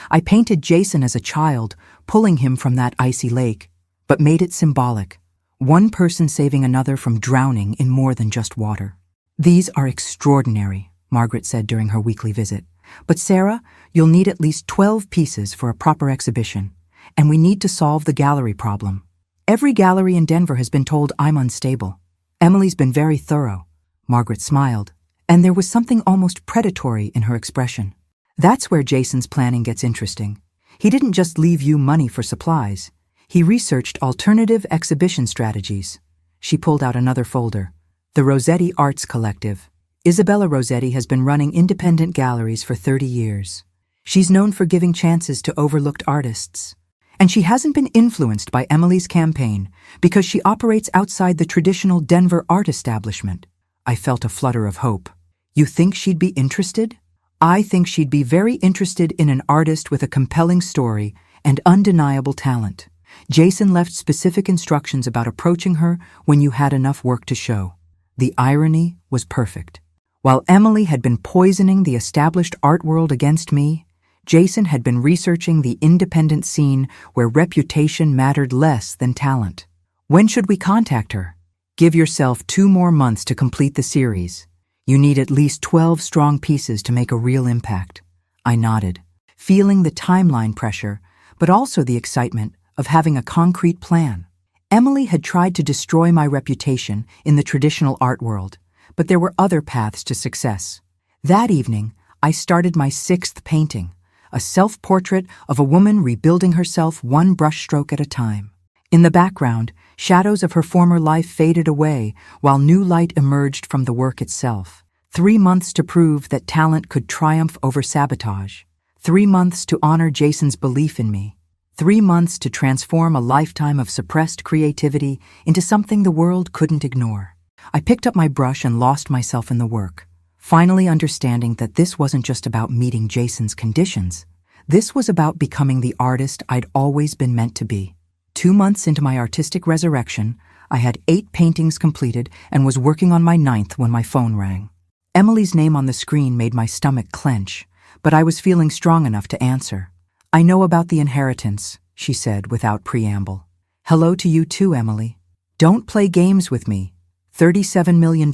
I painted Jason as a child, pulling him from that icy lake, but made it symbolic, One person saving another from drowning in more than just water. These are extraordinary, Margaret said during her weekly visit. But Sarah, you'll need at least 12 pieces for a proper exhibition, and we need to solve the gallery problem. Every gallery in Denver has been told I'm unstable. Emily's been very thorough. Margaret smiled, and there was something almost predatory in her expression. That's where Jason's planning gets interesting. He didn't just leave you money for supplies. He researched alternative exhibition strategies. She pulled out another folder. The Rossetti Arts Collective. Isabella Rossetti has been running independent galleries for 30 years. She's known for giving chances to overlooked artists. And she hasn't been influenced by Emily's campaign because she operates outside the traditional Denver art establishment. I felt a flutter of hope. You think she'd be interested? I think she'd be very interested in an artist with a compelling story and undeniable talent. Jason left specific instructions about approaching her when you had enough work to show. The irony was perfect. While Emily had been poisoning the established art world against me, Jason had been researching the independent scene where reputation mattered less than talent. When should we contact her? Give yourself 2 more months to complete the series. You need at least 12 strong pieces to make a real impact. I nodded, feeling the timeline pressure, but also the excitement of having a concrete plan. Emily had tried to destroy my reputation in the traditional art world, but there were other paths to success. That evening, I started my 6th painting, a self-portrait of a woman rebuilding herself one brushstroke at a time. In the background, shadows of her former life faded away while new light emerged from the work itself. 3 months to prove that talent could triumph over sabotage. 3 months to honor Jason's belief in me. 3 months to transform a lifetime of suppressed creativity into something the world couldn't ignore. I picked up my brush and lost myself in the work, finally understanding that this wasn't just about meeting Jason's conditions. This was about becoming the artist I'd always been meant to be. 2 months into my artistic resurrection, I had 8 paintings completed and was working on my 9th when my phone rang. Emily's name on the screen made my stomach clench, but I was feeling strong enough to answer. I know about the inheritance, she said without preamble. Hello to you too, Emily. Don't play games with me. $37 million?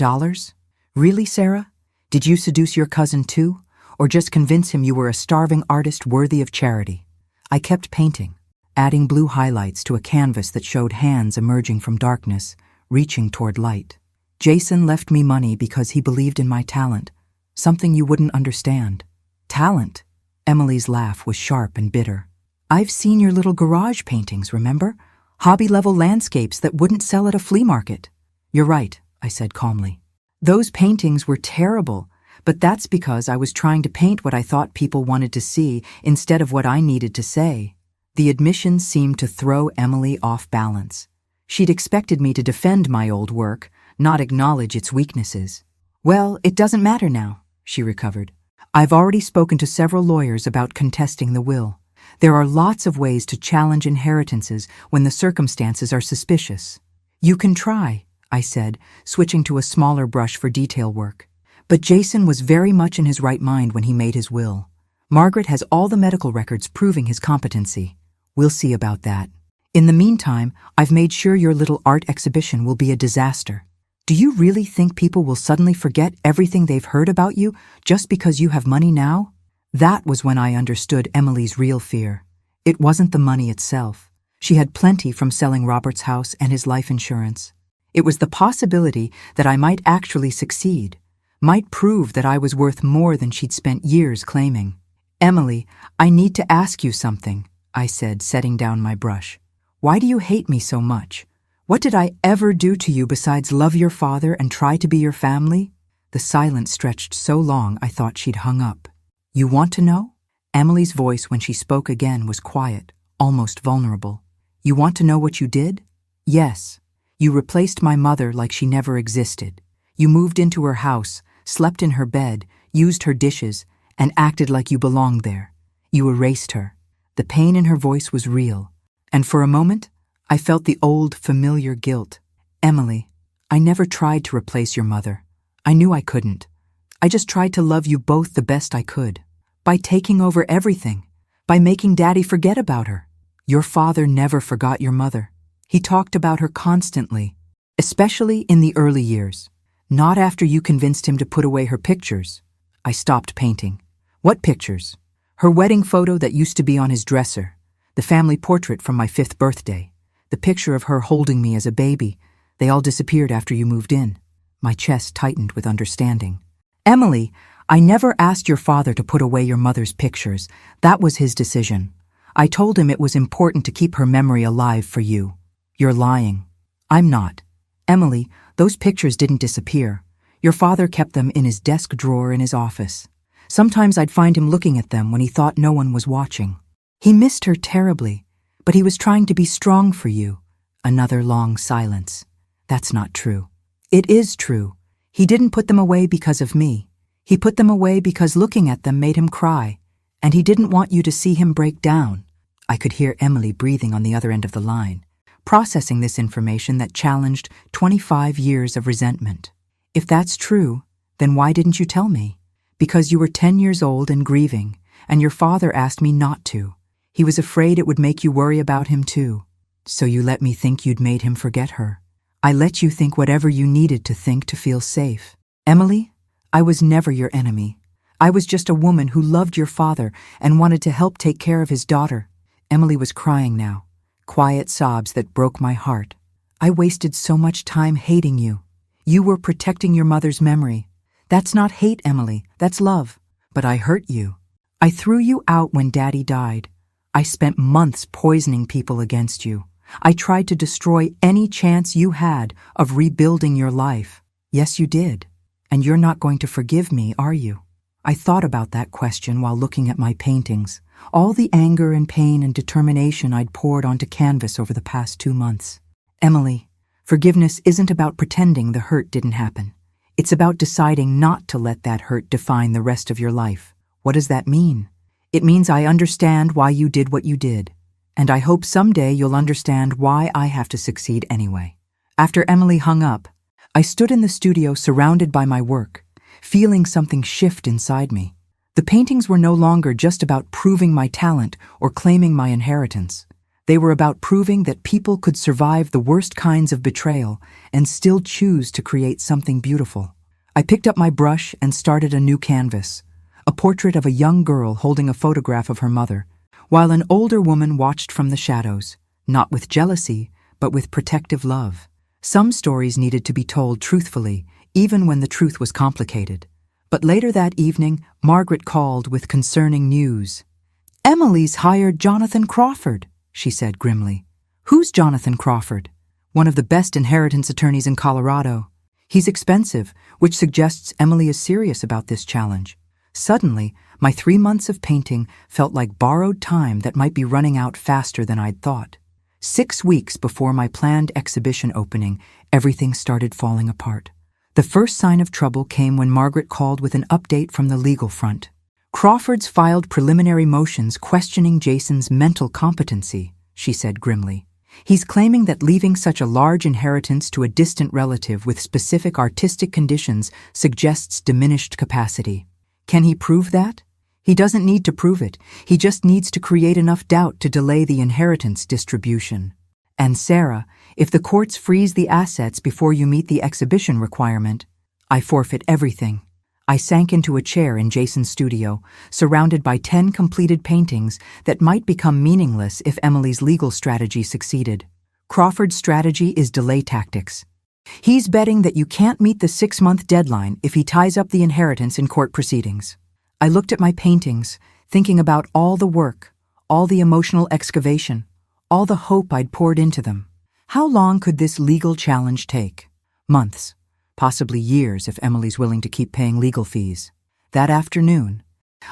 Really, Sarah? Did you seduce your cousin too? Or just convince him you were a starving artist worthy of charity? I kept painting, adding blue highlights to a canvas that showed hands emerging from darkness, reaching toward light. Jason left me money because he believed in my talent, something you wouldn't understand. Talent? Emily's laugh was sharp and bitter. I've seen your little garage paintings, remember? Hobby-level landscapes that wouldn't sell at a flea market. You're right, I said calmly. Those paintings were terrible, but that's because I was trying to paint what I thought people wanted to see instead of what I needed to say. The admission seemed to throw Emily off balance. She'd expected me to defend my old work, not acknowledge its weaknesses. Well, it doesn't matter now, she recovered. I've already spoken to several lawyers about contesting the will. There are lots of ways to challenge inheritances when the circumstances are suspicious. You can try, I said, switching to a smaller brush for detail work. But Jason was very much in his right mind when he made his will. Margaret has all the medical records proving his competency. We'll see about that. In the meantime, I've made sure your little art exhibition will be a disaster. Do you really think people will suddenly forget everything they've heard about you just because you have money now? That was when I understood Emily's real fear. It wasn't the money itself. She had plenty from selling Robert's house and his life insurance. It was the possibility that I might actually succeed, might prove that I was worth more than she'd spent years claiming. Emily, I need to ask you something, I said, setting down my brush. Why do you hate me so much? What did I ever do to you besides love your father and try to be your family? The silence stretched so long I thought she'd hung up. You want to know? Emily's voice when she spoke again was quiet, almost vulnerable. You want to know what you did? Yes. You replaced my mother like she never existed. You moved into her house, slept in her bed, used her dishes, and acted like you belonged there. You erased her. The pain in her voice was real, and for a moment, I felt the old, familiar guilt. Emily, I never tried to replace your mother. I knew I couldn't. I just tried to love you both the best I could. By taking over everything. By making Daddy forget about her. Your father never forgot your mother. He talked about her constantly, especially in the early years. Not after you convinced him to put away her pictures. I stopped painting. What pictures? Her wedding photo that used to be on his dresser, the family portrait from my 5th birthday, the picture of her holding me as a baby. They all disappeared after you moved in. My chest tightened with understanding. Emily, I never asked your father to put away your mother's pictures. That was his decision. I told him it was important to keep her memory alive for you. You're lying. I'm not. Emily, those pictures didn't disappear. Your father kept them in his desk drawer in his office. Sometimes I'd find him looking at them when he thought no one was watching. He missed her terribly, but he was trying to be strong for you. Another long silence. That's not true. It is true. He didn't put them away because of me. He put them away because looking at them made him cry, and he didn't want you to see him break down. I could hear Emily breathing on the other end of the line, processing this information that challenged 25 years of resentment. If that's true, then why didn't you tell me? Because you were 10 years old and grieving, and your father asked me not to. He was afraid it would make you worry about him too. So you let me think you'd made him forget her. I let you think whatever you needed to think to feel safe. Emily, I was never your enemy. I was just a woman who loved your father and wanted to help take care of his daughter. Emily was crying now, quiet sobs that broke my heart. I wasted so much time hating you. You were protecting your mother's memory. That's not hate, Emily, that's love. But I hurt you. I threw you out when Daddy died. I spent months poisoning people against you. I tried to destroy any chance you had of rebuilding your life. Yes, you did. And you're not going to forgive me, are you? I thought about that question while looking at my paintings, all the anger and pain and determination I'd poured onto canvas over the past 2 months. Emily, forgiveness isn't about pretending the hurt didn't happen. It's about deciding not to let that hurt define the rest of your life. What does that mean? It means I understand why you did what you did, and I hope someday you'll understand why I have to succeed anyway. After Emily hung up, I stood in the studio surrounded by my work, feeling something shift inside me. The paintings were no longer just about proving my talent or claiming my inheritance. They were about proving that people could survive the worst kinds of betrayal and still choose to create something beautiful. I picked up my brush and started a new canvas, a portrait of a young girl holding a photograph of her mother, while an older woman watched from the shadows, not with jealousy, but with protective love. Some stories needed to be told truthfully, even when the truth was complicated. But later that evening, Margaret called with concerning news. "Emily's hired Jonathan Crawford," she said grimly. "Who's Jonathan Crawford?" "One of the best inheritance attorneys in Colorado. He's expensive, which suggests Emily is serious about this challenge." Suddenly, my 3 months of painting felt like borrowed time that might be running out faster than I'd thought. 6 weeks before my planned exhibition opening, everything started falling apart. The first sign of trouble came when Margaret called with an update from the legal front. "Crawford's filed preliminary motions questioning Jason's mental competency," she said grimly. "He's claiming that leaving such a large inheritance to a distant relative with specific artistic conditions suggests diminished capacity. Can he prove that? He doesn't need to prove it. He just needs to create enough doubt to delay the inheritance distribution. And Sarah, if the courts freeze the assets before you meet the exhibition requirement, I forfeit everything." I sank into a chair in Jason's studio, surrounded by 10 completed paintings that might become meaningless if Emily's legal strategy succeeded. Crawford's strategy is delay tactics. He's betting that you can't meet the 6-month deadline if he ties up the inheritance in court proceedings. I looked at my paintings, thinking about all the work, all the emotional excavation, all the hope I'd poured into them. How long could this legal challenge take? Months. Possibly years if Emily's willing to keep paying legal fees. That afternoon,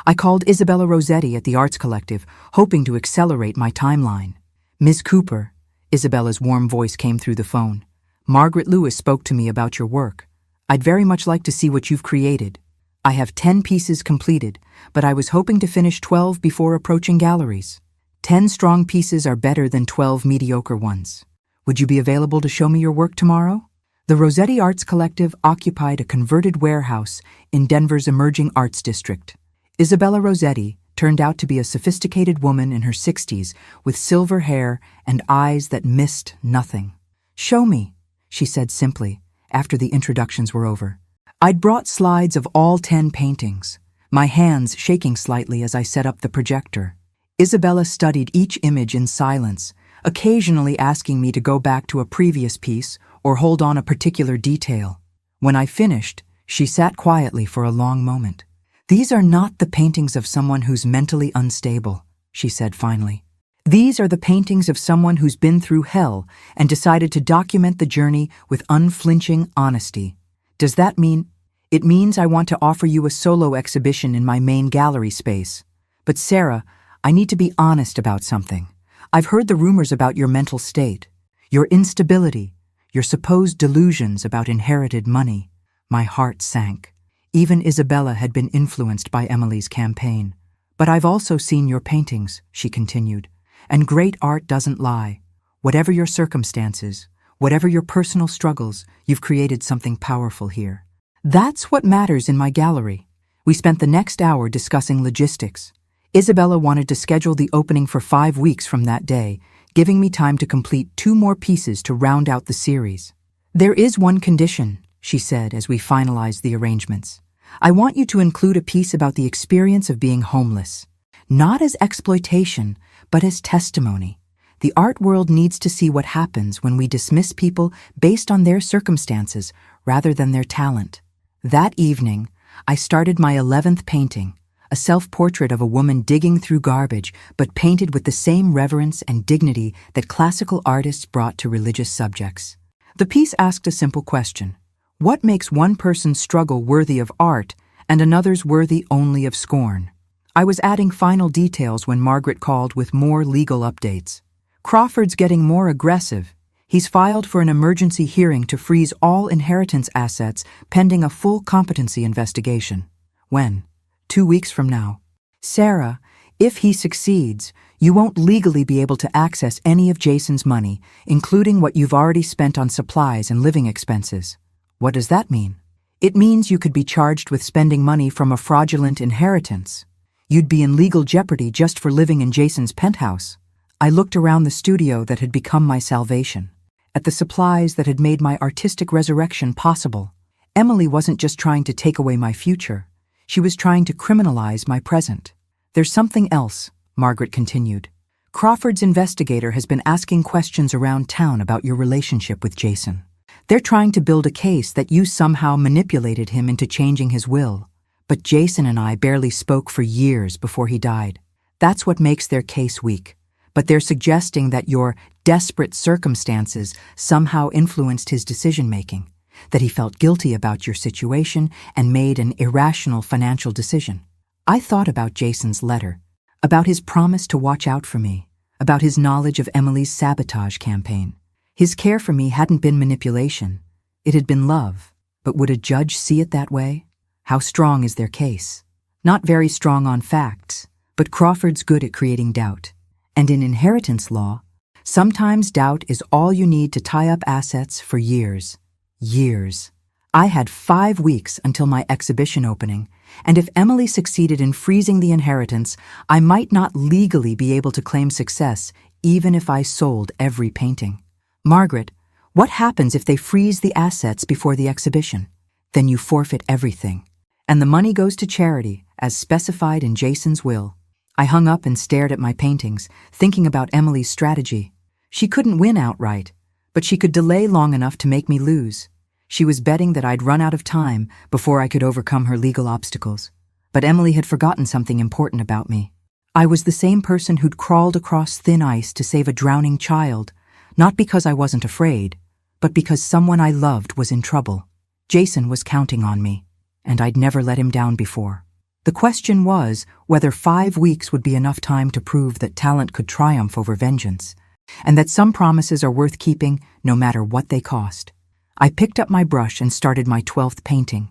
I called Isabella Rossetti at the Arts Collective, hoping to accelerate my timeline. "Ms. Cooper," Isabella's warm voice came through the phone. "Margaret Lewis spoke to me about your work. I'd very much like to see what you've created. I have 10 pieces completed, but I was hoping to finish 12 before approaching galleries. 10 strong pieces are better than 12 mediocre ones. Would you be available to show me your work tomorrow?" The Rossetti Arts Collective occupied a converted warehouse in Denver's emerging arts district. Isabella Rossetti turned out to be a sophisticated woman in her 60s with silver hair and eyes that missed nothing. "Show me," she said simply, after the introductions were over. I'd brought slides of all 10 paintings, my hands shaking slightly as I set up the projector. Isabella studied each image in silence, occasionally asking me to go back to a previous piece or hold on a particular detail. When I finished, she sat quietly for a long moment. "These are not the paintings of someone who's mentally unstable," she said finally. "These are the paintings of someone who's been through hell and decided to document the journey with unflinching honesty. Does that mean? It means I want to offer you a solo exhibition in my main gallery space. But Sarah, I need to be honest about something. I've heard the rumors about your mental state, your instability, your supposed delusions about inherited money." My heart sank. Even Isabella had been influenced by Emily's campaign. "But I've also seen your paintings," she continued, "and great art doesn't lie. Whatever your circumstances, whatever your personal struggles, you've created something powerful here. That's what matters in my gallery." We spent the next hour discussing logistics. Isabella wanted to schedule the opening for 5 weeks from that day, giving me time to complete 2 more pieces to round out the series. "There is one condition," she said as we finalized the arrangements. "I want you to include a piece about the experience of being homeless. Not as exploitation, but as testimony. The art world needs to see what happens when we dismiss people based on their circumstances rather than their talent." That evening, I started my 11th painting, a self-portrait of a woman digging through garbage, but painted with the same reverence and dignity that classical artists brought to religious subjects. The piece asked a simple question: what makes one person's struggle worthy of art and another's worthy only of scorn? I was adding final details when Margaret called with more legal updates. "Crawford's getting more aggressive. He's filed for an emergency hearing to freeze all inheritance assets pending a full competency investigation." "When?" 2 weeks from now. "Sarah, if he succeeds, you won't legally be able to access any of Jason's money, including what you've already spent on supplies and living expenses." "What does that mean?" "It means you could be charged with spending money from a fraudulent inheritance. You'd be in legal jeopardy just for living in Jason's penthouse." I looked around the studio that had become my salvation, at the supplies that had made my artistic resurrection possible. Emily wasn't just trying to take away my future. She was trying to criminalize my present. "There's something else," Margaret continued. "Crawford's investigator has been asking questions around town about your relationship with Jason. They're trying to build a case that you somehow manipulated him into changing his will. But Jason and I barely spoke for years before he died. That's what makes their case weak. But they're suggesting that your desperate circumstances somehow influenced his decision-making, that he felt guilty about your situation and made an irrational financial decision." I thought about Jason's letter, about his promise to watch out for me, about his knowledge of Emily's sabotage campaign. His care for me hadn't been manipulation. It had been love. But would a judge see it that way? How strong is their case? Not very strong on facts, but Crawford's good at creating doubt. And in inheritance law, sometimes doubt is all you need to tie up assets for years. Years. I had 5 weeks until my exhibition opening, and if Emily succeeded in freezing the inheritance, I might not legally be able to claim success even if I sold every painting. "Margaret, what happens if they freeze the assets before the exhibition?" "Then you forfeit everything. And the money goes to charity, as specified in Jason's will." I hung up and stared at my paintings, thinking about Emily's strategy. She couldn't win outright, but she could delay long enough to make me lose. She was betting that I'd run out of time before I could overcome her legal obstacles. But Emily had forgotten something important about me. I was the same person who'd crawled across thin ice to save a drowning child, not because I wasn't afraid, but because someone I loved was in trouble. Jason was counting on me, and I'd never let him down before. The question was whether 5 weeks would be enough time to prove that talent could triumph over vengeance, and that some promises are worth keeping no matter what they cost. I picked up my brush and started my 12th painting,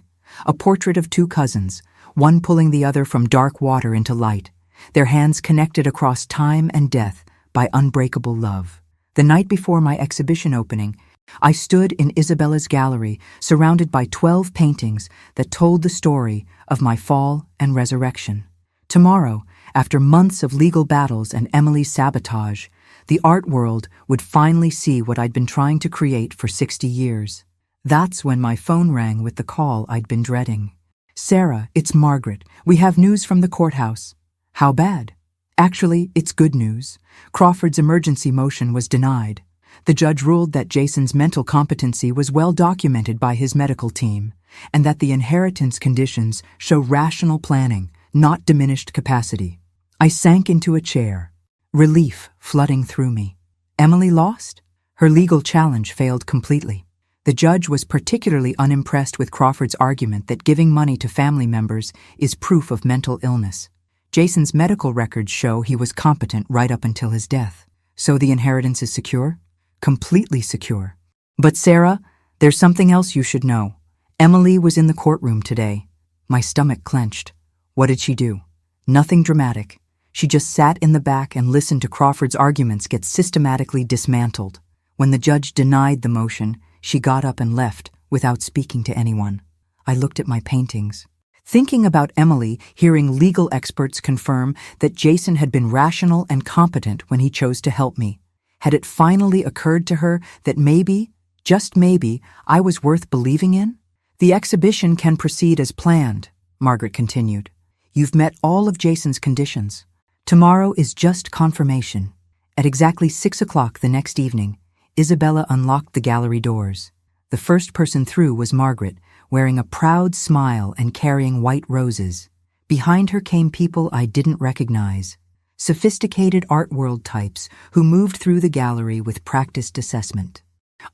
a portrait of 2 cousins, one pulling the other from dark water into light, their hands connected across time and death by unbreakable love. The night before my exhibition opening, I stood in Isabella's gallery, surrounded by 12 paintings that told the story of my fall and resurrection. Tomorrow, after months of legal battles and Emily's sabotage, the art world would finally see what I'd been trying to create for 60 years. That's when my phone rang with the call I'd been dreading. "Sarah, it's Margaret. We have news from the courthouse." "How bad?" "Actually, it's good news. Crawford's emergency motion was denied. The judge ruled that Jason's mental competency was well documented by his medical team, and that the inheritance conditions show rational planning, not diminished capacity." I sank into a chair, relief flooding through me. Emily lost? Her legal challenge failed completely. The judge was particularly unimpressed with Crawford's argument that giving money to family members is proof of mental illness. Jason's medical records show he was competent right up until his death. So the inheritance is secure? Completely secure. But Sarah, there's something else you should know. Emily was in the courtroom today. My stomach clenched. What did she do? Nothing dramatic. She just sat in the back and listened to Crawford's arguments get systematically dismantled. When the judge denied the motion, she got up and left without speaking to anyone. I looked at my paintings. Thinking about Emily, hearing legal experts confirm that Jason had been rational and competent when he chose to help me. Had it finally occurred to her that maybe, just maybe, I was worth believing in? "The exhibition can proceed as planned," Margaret continued. "You've met all of Jason's conditions. Tomorrow is just confirmation." At exactly 6 o'clock the next evening, Isabella unlocked the gallery doors. The first person through was Margaret, wearing a proud smile and carrying white roses. Behind her came people I didn't recognize, sophisticated art world types who moved through the gallery with practiced assessment.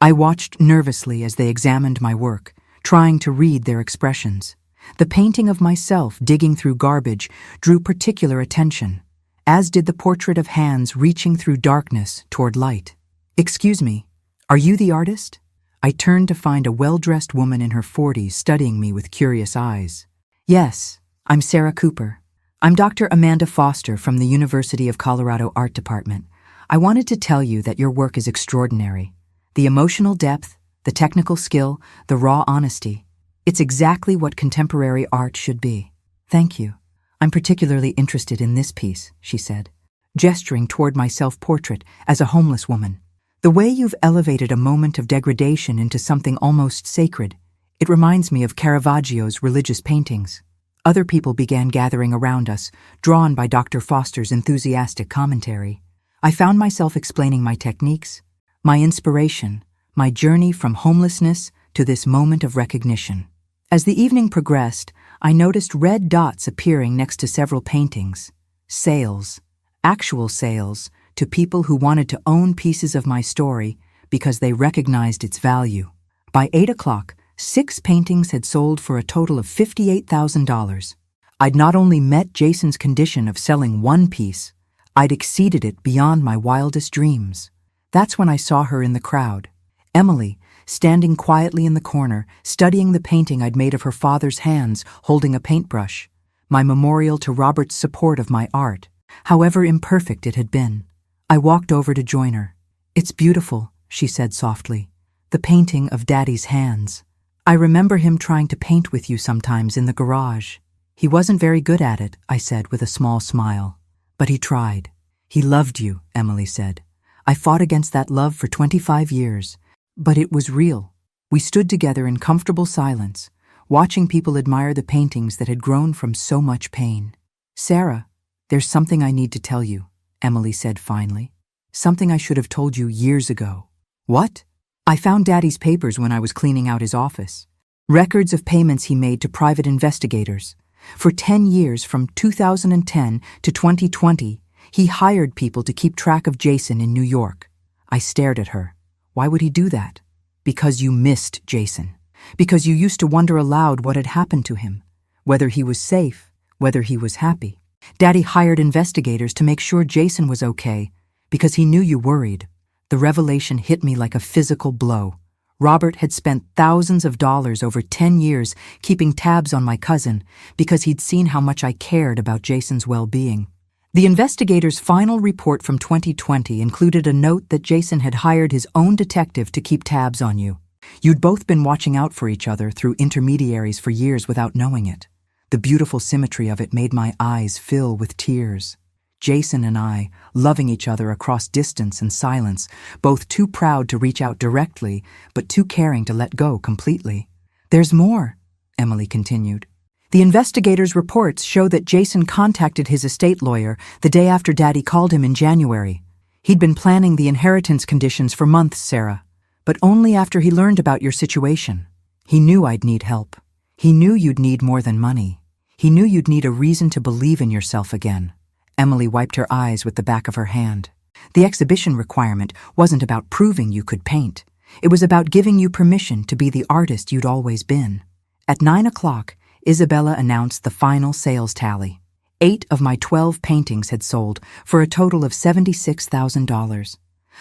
I watched nervously as they examined my work, trying to read their expressions. The painting of myself digging through garbage drew particular attention, as did the portrait of hands reaching through darkness toward light. "Excuse me, are you the artist?" I turned to find a well-dressed woman in her 40s studying me with curious eyes. "Yes, I'm Sarah Cooper. I'm Dr. Amanda Foster from the University of Colorado Art Department. I wanted to tell you that your work is extraordinary. The emotional depth, the technical skill, the raw honesty. It's exactly what contemporary art should be." "Thank you. I'm particularly interested in this piece," she said, gesturing toward my self-portrait as a homeless woman. "The way you've elevated a moment of degradation into something almost sacred, it reminds me of Caravaggio's religious paintings." Other people began gathering around us, drawn by Dr. Foster's enthusiastic commentary. I found myself explaining my techniques, my inspiration, my journey from homelessness to this moment of recognition. As the evening progressed, I noticed red dots appearing next to several paintings. Sales, actual sales, to people who wanted to own pieces of my story because they recognized its value. By 8 o'clock, 6 paintings had sold for a total of $58,000. I'd not only met Jason's condition of selling one piece, I'd exceeded it beyond my wildest dreams. That's when I saw her in the crowd. Emily, standing quietly in the corner, studying the painting I'd made of her father's hands holding a paintbrush, my memorial to Robert's support of my art, however imperfect it had been. I walked over to join her. "It's beautiful," she said softly. "The painting of Daddy's hands. I remember him trying to paint with you sometimes in the garage." "He wasn't very good at it," I said with a small smile. "But he tried." "He loved you," Emily said. "I fought against that love for 25 years, but it was real." We stood together in comfortable silence, watching people admire the paintings that had grown from so much pain. "Sarah, there's something I need to tell you," Emily said finally. "Something I should have told you years ago." "What?" "I found Daddy's papers when I was cleaning out his office. Records of payments he made to private investigators. For 10 years, from 2010 to 2020, he hired people to keep track of Jason in New York." I stared at her. "Why would he do that?" "Because you missed Jason. Because you used to wonder aloud what had happened to him. Whether he was safe, whether he was happy. Daddy hired investigators to make sure Jason was okay, because he knew you worried." The revelation hit me like a physical blow. Robert had spent thousands of dollars over 10 years keeping tabs on my cousin because he'd seen how much I cared about Jason's well-being. The investigators' final report from 2020 included a note that Jason had hired his own detective to keep tabs on you. You'd both been watching out for each other through intermediaries for years without knowing it. The beautiful symmetry of it made my eyes fill with tears. Jason and I, loving each other across distance and silence, both too proud to reach out directly, but too caring to let go completely. "There's more," Emily continued. "The investigators' reports show that Jason contacted his estate lawyer the day after Daddy called him in January. He'd been planning the inheritance conditions for months, Sarah, but only after he learned about your situation. He knew I'd need help. He knew you'd need more than money. He knew you'd need a reason to believe in yourself again." Emily wiped her eyes with the back of her hand. "The exhibition requirement wasn't about proving you could paint. It was about giving you permission to be the artist you'd always been." At 9 o'clock, Isabella announced the final sales tally. 8 of my 12 paintings had sold for a total of $76,000.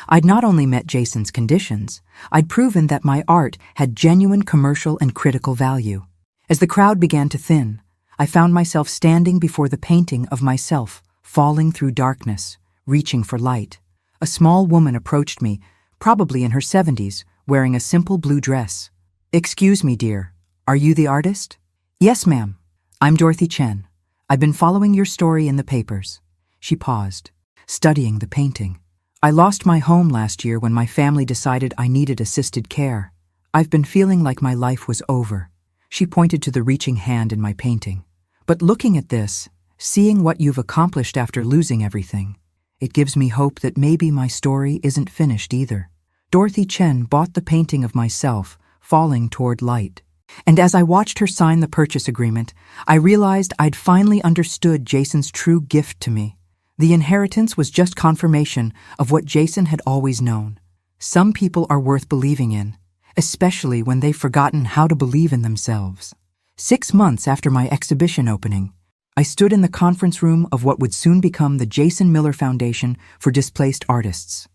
I'd not only met Jason's conditions, I'd proven that my art had genuine commercial and critical value. As the crowd began to thin, I found myself standing before the painting of myself, falling through darkness, reaching for light. A small woman approached me, probably in her 70s, wearing a simple blue dress. "Excuse me, dear, are you the artist?" "Yes, ma'am. I'm Dorothy Chen. I've been following your story in the papers." She paused, studying the painting. "I lost my home last year when my family decided I needed assisted care. I've been feeling like my life was over." She pointed to the reaching hand in my painting. "But looking at this, seeing what you've accomplished after losing everything, it gives me hope that maybe my story isn't finished either." Dorothy Chen bought the painting of myself, falling toward light. And as I watched her sign the purchase agreement, I realized I'd finally understood Jason's true gift to me. The inheritance was just confirmation of what Jason had always known. Some people are worth believing in, especially when they've forgotten how to believe in themselves. 6 months after my exhibition opening, I stood in the conference room of what would soon become the Jason Miller Foundation for Displaced Artists.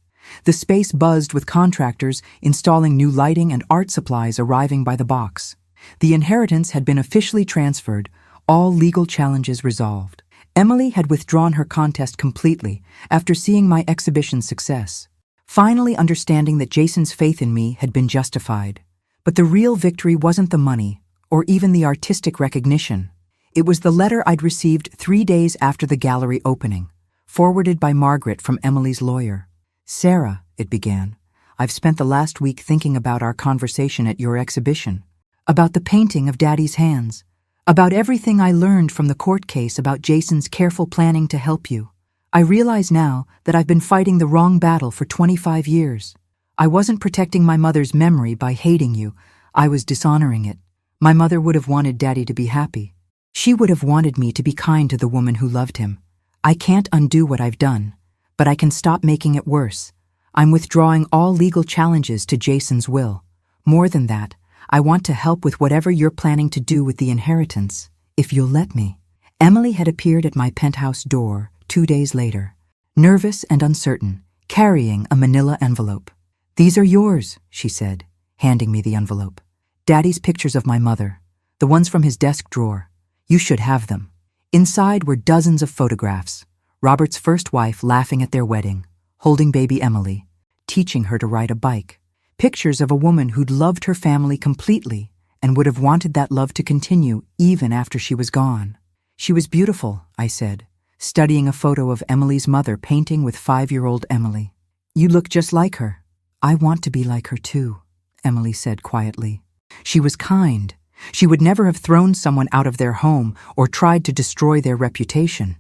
The space buzzed with contractors installing new lighting and art supplies arriving by the box. The inheritance had been officially transferred, all legal challenges resolved. Emily had withdrawn her contest completely after seeing my exhibition's success, finally understanding that Jason's faith in me had been justified. But the real victory wasn't the money, or even the artistic recognition. It was the letter I'd received 3 days after the gallery opening, forwarded by Margaret from Emily's lawyer. "Sarah," it began, "I've spent the last week thinking about our conversation at your exhibition, about the painting of Daddy's hands, about everything I learned from the court case about Jason's careful planning to help you. I realize now that I've been fighting the wrong battle for 25 years. I wasn't protecting my mother's memory by hating you, I was dishonoring it. My mother would have wanted Daddy to be happy. She would have wanted me to be kind to the woman who loved him. I can't undo what I've done, but I can stop making it worse. I'm withdrawing all legal challenges to Jason's will. More than that, I want to help with whatever you're planning to do with the inheritance, if you'll let me." Emily had appeared at my penthouse door 2 days later, nervous and uncertain, carrying a manila envelope. "These are yours," she said, handing me the envelope. "Daddy's pictures of my mother, the ones from his desk drawer. You should have them." Inside were dozens of photographs. Robert's first wife laughing at their wedding, holding baby Emily, teaching her to ride a bike. Pictures of a woman who'd loved her family completely and would have wanted that love to continue even after she was gone. "She was beautiful," I said, studying a photo of Emily's mother painting with 5-year-old Emily. "You look just like her." "I want to be like her too," Emily said quietly. "She was kind. She would never have thrown someone out of their home or tried to destroy their reputation.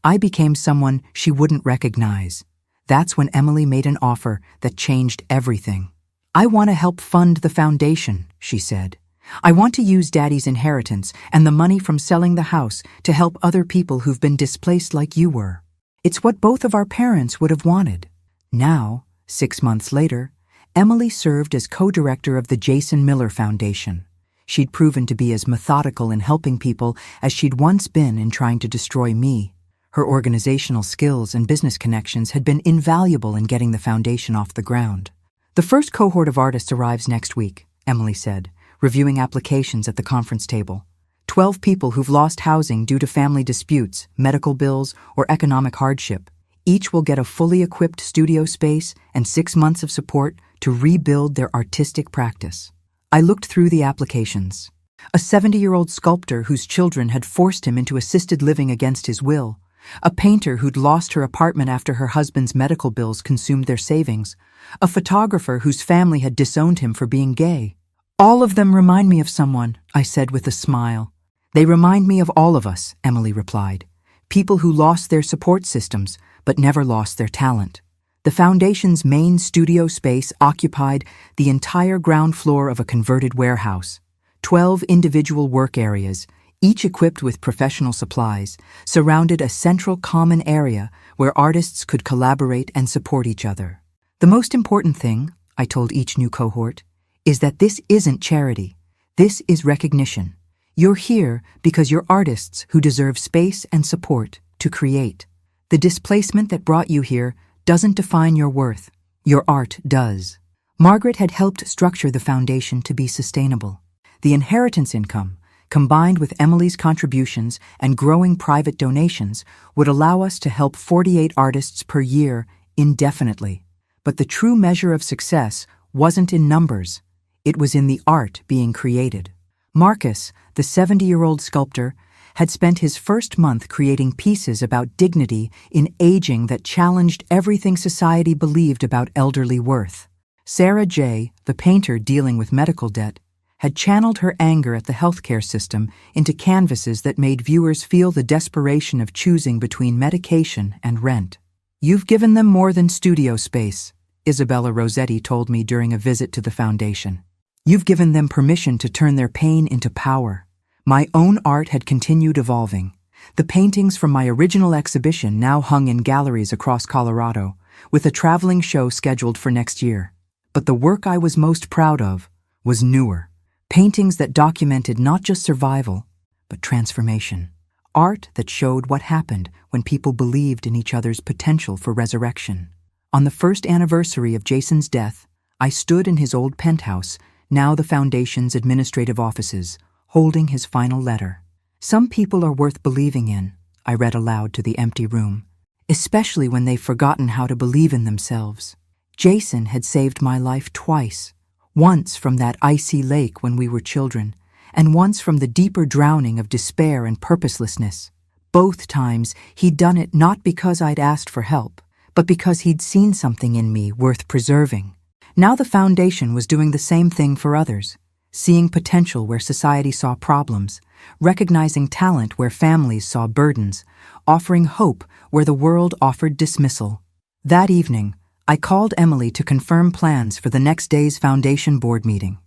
I became someone she wouldn't recognize. That's when Emily made an offer that changed everything. "I want to help fund the foundation," she said. "I want to use Daddy's inheritance and the money from selling the house to help other people who've been displaced like you were. It's what both of our parents would have wanted." Now, 6 months later, Emily served as co-director of the Jason Miller Foundation. She'd proven to be as methodical in helping people as she'd once been in trying to destroy me. Her organizational skills and business connections had been invaluable in getting the foundation off the ground. "The first cohort of artists arrives next week," Emily said, reviewing applications at the conference table. 12 people who've lost housing due to family disputes, medical bills, or economic hardship. Each will get a fully equipped studio space and 6 months of support to rebuild their artistic practice. I looked through the applications. A 70-year-old sculptor whose children had forced him into assisted living against his will, a painter who'd lost her apartment after her husband's medical bills consumed their savings, a photographer whose family had disowned him for being gay. All of them remind me of someone, I said with a smile. They remind me of all of us, Emily replied. People who lost their support systems, but never lost their talent. The foundation's main studio space occupied the entire ground floor of a converted warehouse. 12 individual work areas, each equipped with professional supplies, surrounded a central common area where artists could collaborate and support each other. The most important thing, I told each new cohort, is that this isn't charity. This is recognition. You're here because you're artists who deserve space and support to create. The displacement that brought you here doesn't define your worth. Your art does. Margaret had helped structure the foundation to be sustainable. The inheritance income, combined with Emily's contributions and growing private donations, would allow us to help 48 artists per year indefinitely. But the true measure of success wasn't in numbers. It was in the art being created. Marcus, the 70-year-old sculptor, had spent his first month creating pieces about dignity in aging that challenged everything society believed about elderly worth. Sarah J., the painter dealing with medical debt, had channeled her anger at the healthcare system into canvases that made viewers feel the desperation of choosing between medication and rent. "You've given them more than studio space," Isabella Rossetti told me during a visit to the foundation. "You've given them permission to turn their pain into power." My own art had continued evolving. The paintings from my original exhibition now hung in galleries across Colorado, with a traveling show scheduled for next year. But the work I was most proud of was newer. Paintings that documented not just survival, but transformation. Art that showed what happened when people believed in each other's potential for resurrection. On the first anniversary of Jason's death, I stood in his old penthouse, now the foundation's administrative offices, holding his final letter. "Some people are worth believing in," I read aloud to the empty room, "especially when they've forgotten how to believe in themselves. Jason had saved my life twice, once from that icy lake when we were children, and once from the deeper drowning of despair and purposelessness. Both times he'd done it not because I'd asked for help, but because he'd seen something in me worth preserving. Now the foundation was doing the same thing for others, seeing potential where society saw problems, recognizing talent where families saw burdens, offering hope where the world offered dismissal. That evening, I called Emily to confirm plans for the next day's foundation board meeting.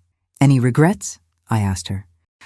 "Any regrets?" I asked her.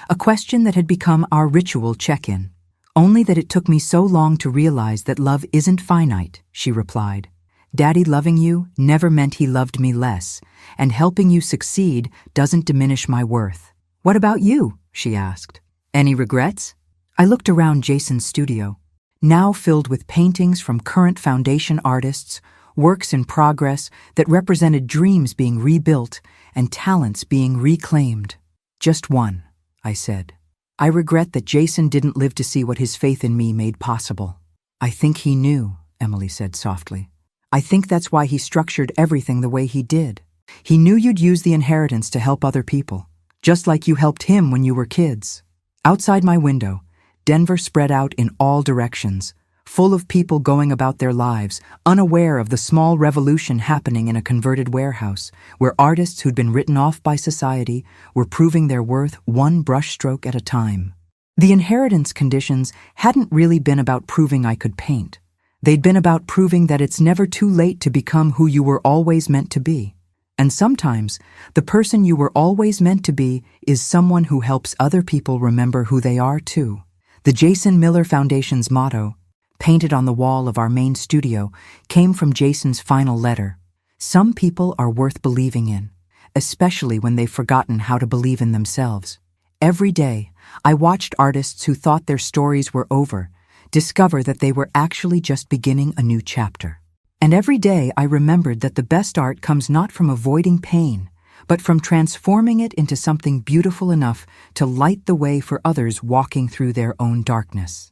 A question that had become our ritual check-in. "Only that it took me so long to realize that love isn't finite," she replied. "Daddy loving you never meant he loved me less, and helping you succeed doesn't diminish my worth." "What about you?" she asked. "Any regrets?" I looked around Jason's studio, now filled with paintings from current foundation artists, works in progress that represented dreams being rebuilt and talents being reclaimed. "Just one," I said. "I regret that Jason didn't live to see what his faith in me made possible." "I think he knew," Emily said softly. "I think that's why he structured everything the way he did. He knew you'd use the inheritance to help other people, just like you helped him when you were kids." Outside my window, Denver spread out in all directions, full of people going about their lives, unaware of the small revolution happening in a converted warehouse, where artists who'd been written off by society were proving their worth one brushstroke at a time. The inheritance conditions hadn't really been about proving I could paint. They'd been about proving that it's never too late to become who you were always meant to be. And sometimes, the person you were always meant to be is someone who helps other people remember who they are too. The Jason Miller Foundation's motto, painted on the wall of our main studio, came from Jason's final letter. "Some people are worth believing in, especially when they've forgotten how to believe in themselves." Every day, I watched artists who thought their stories were over discover that they were actually just beginning a new chapter. And every day I remembered that the best art comes not from avoiding pain, but from transforming it into something beautiful enough to light the way for others walking through their own darkness.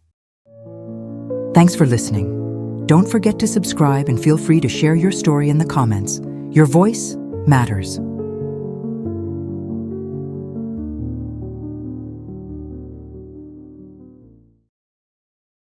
Thanks for listening. Don't forget to subscribe and feel free to share your story in the comments. Your voice matters.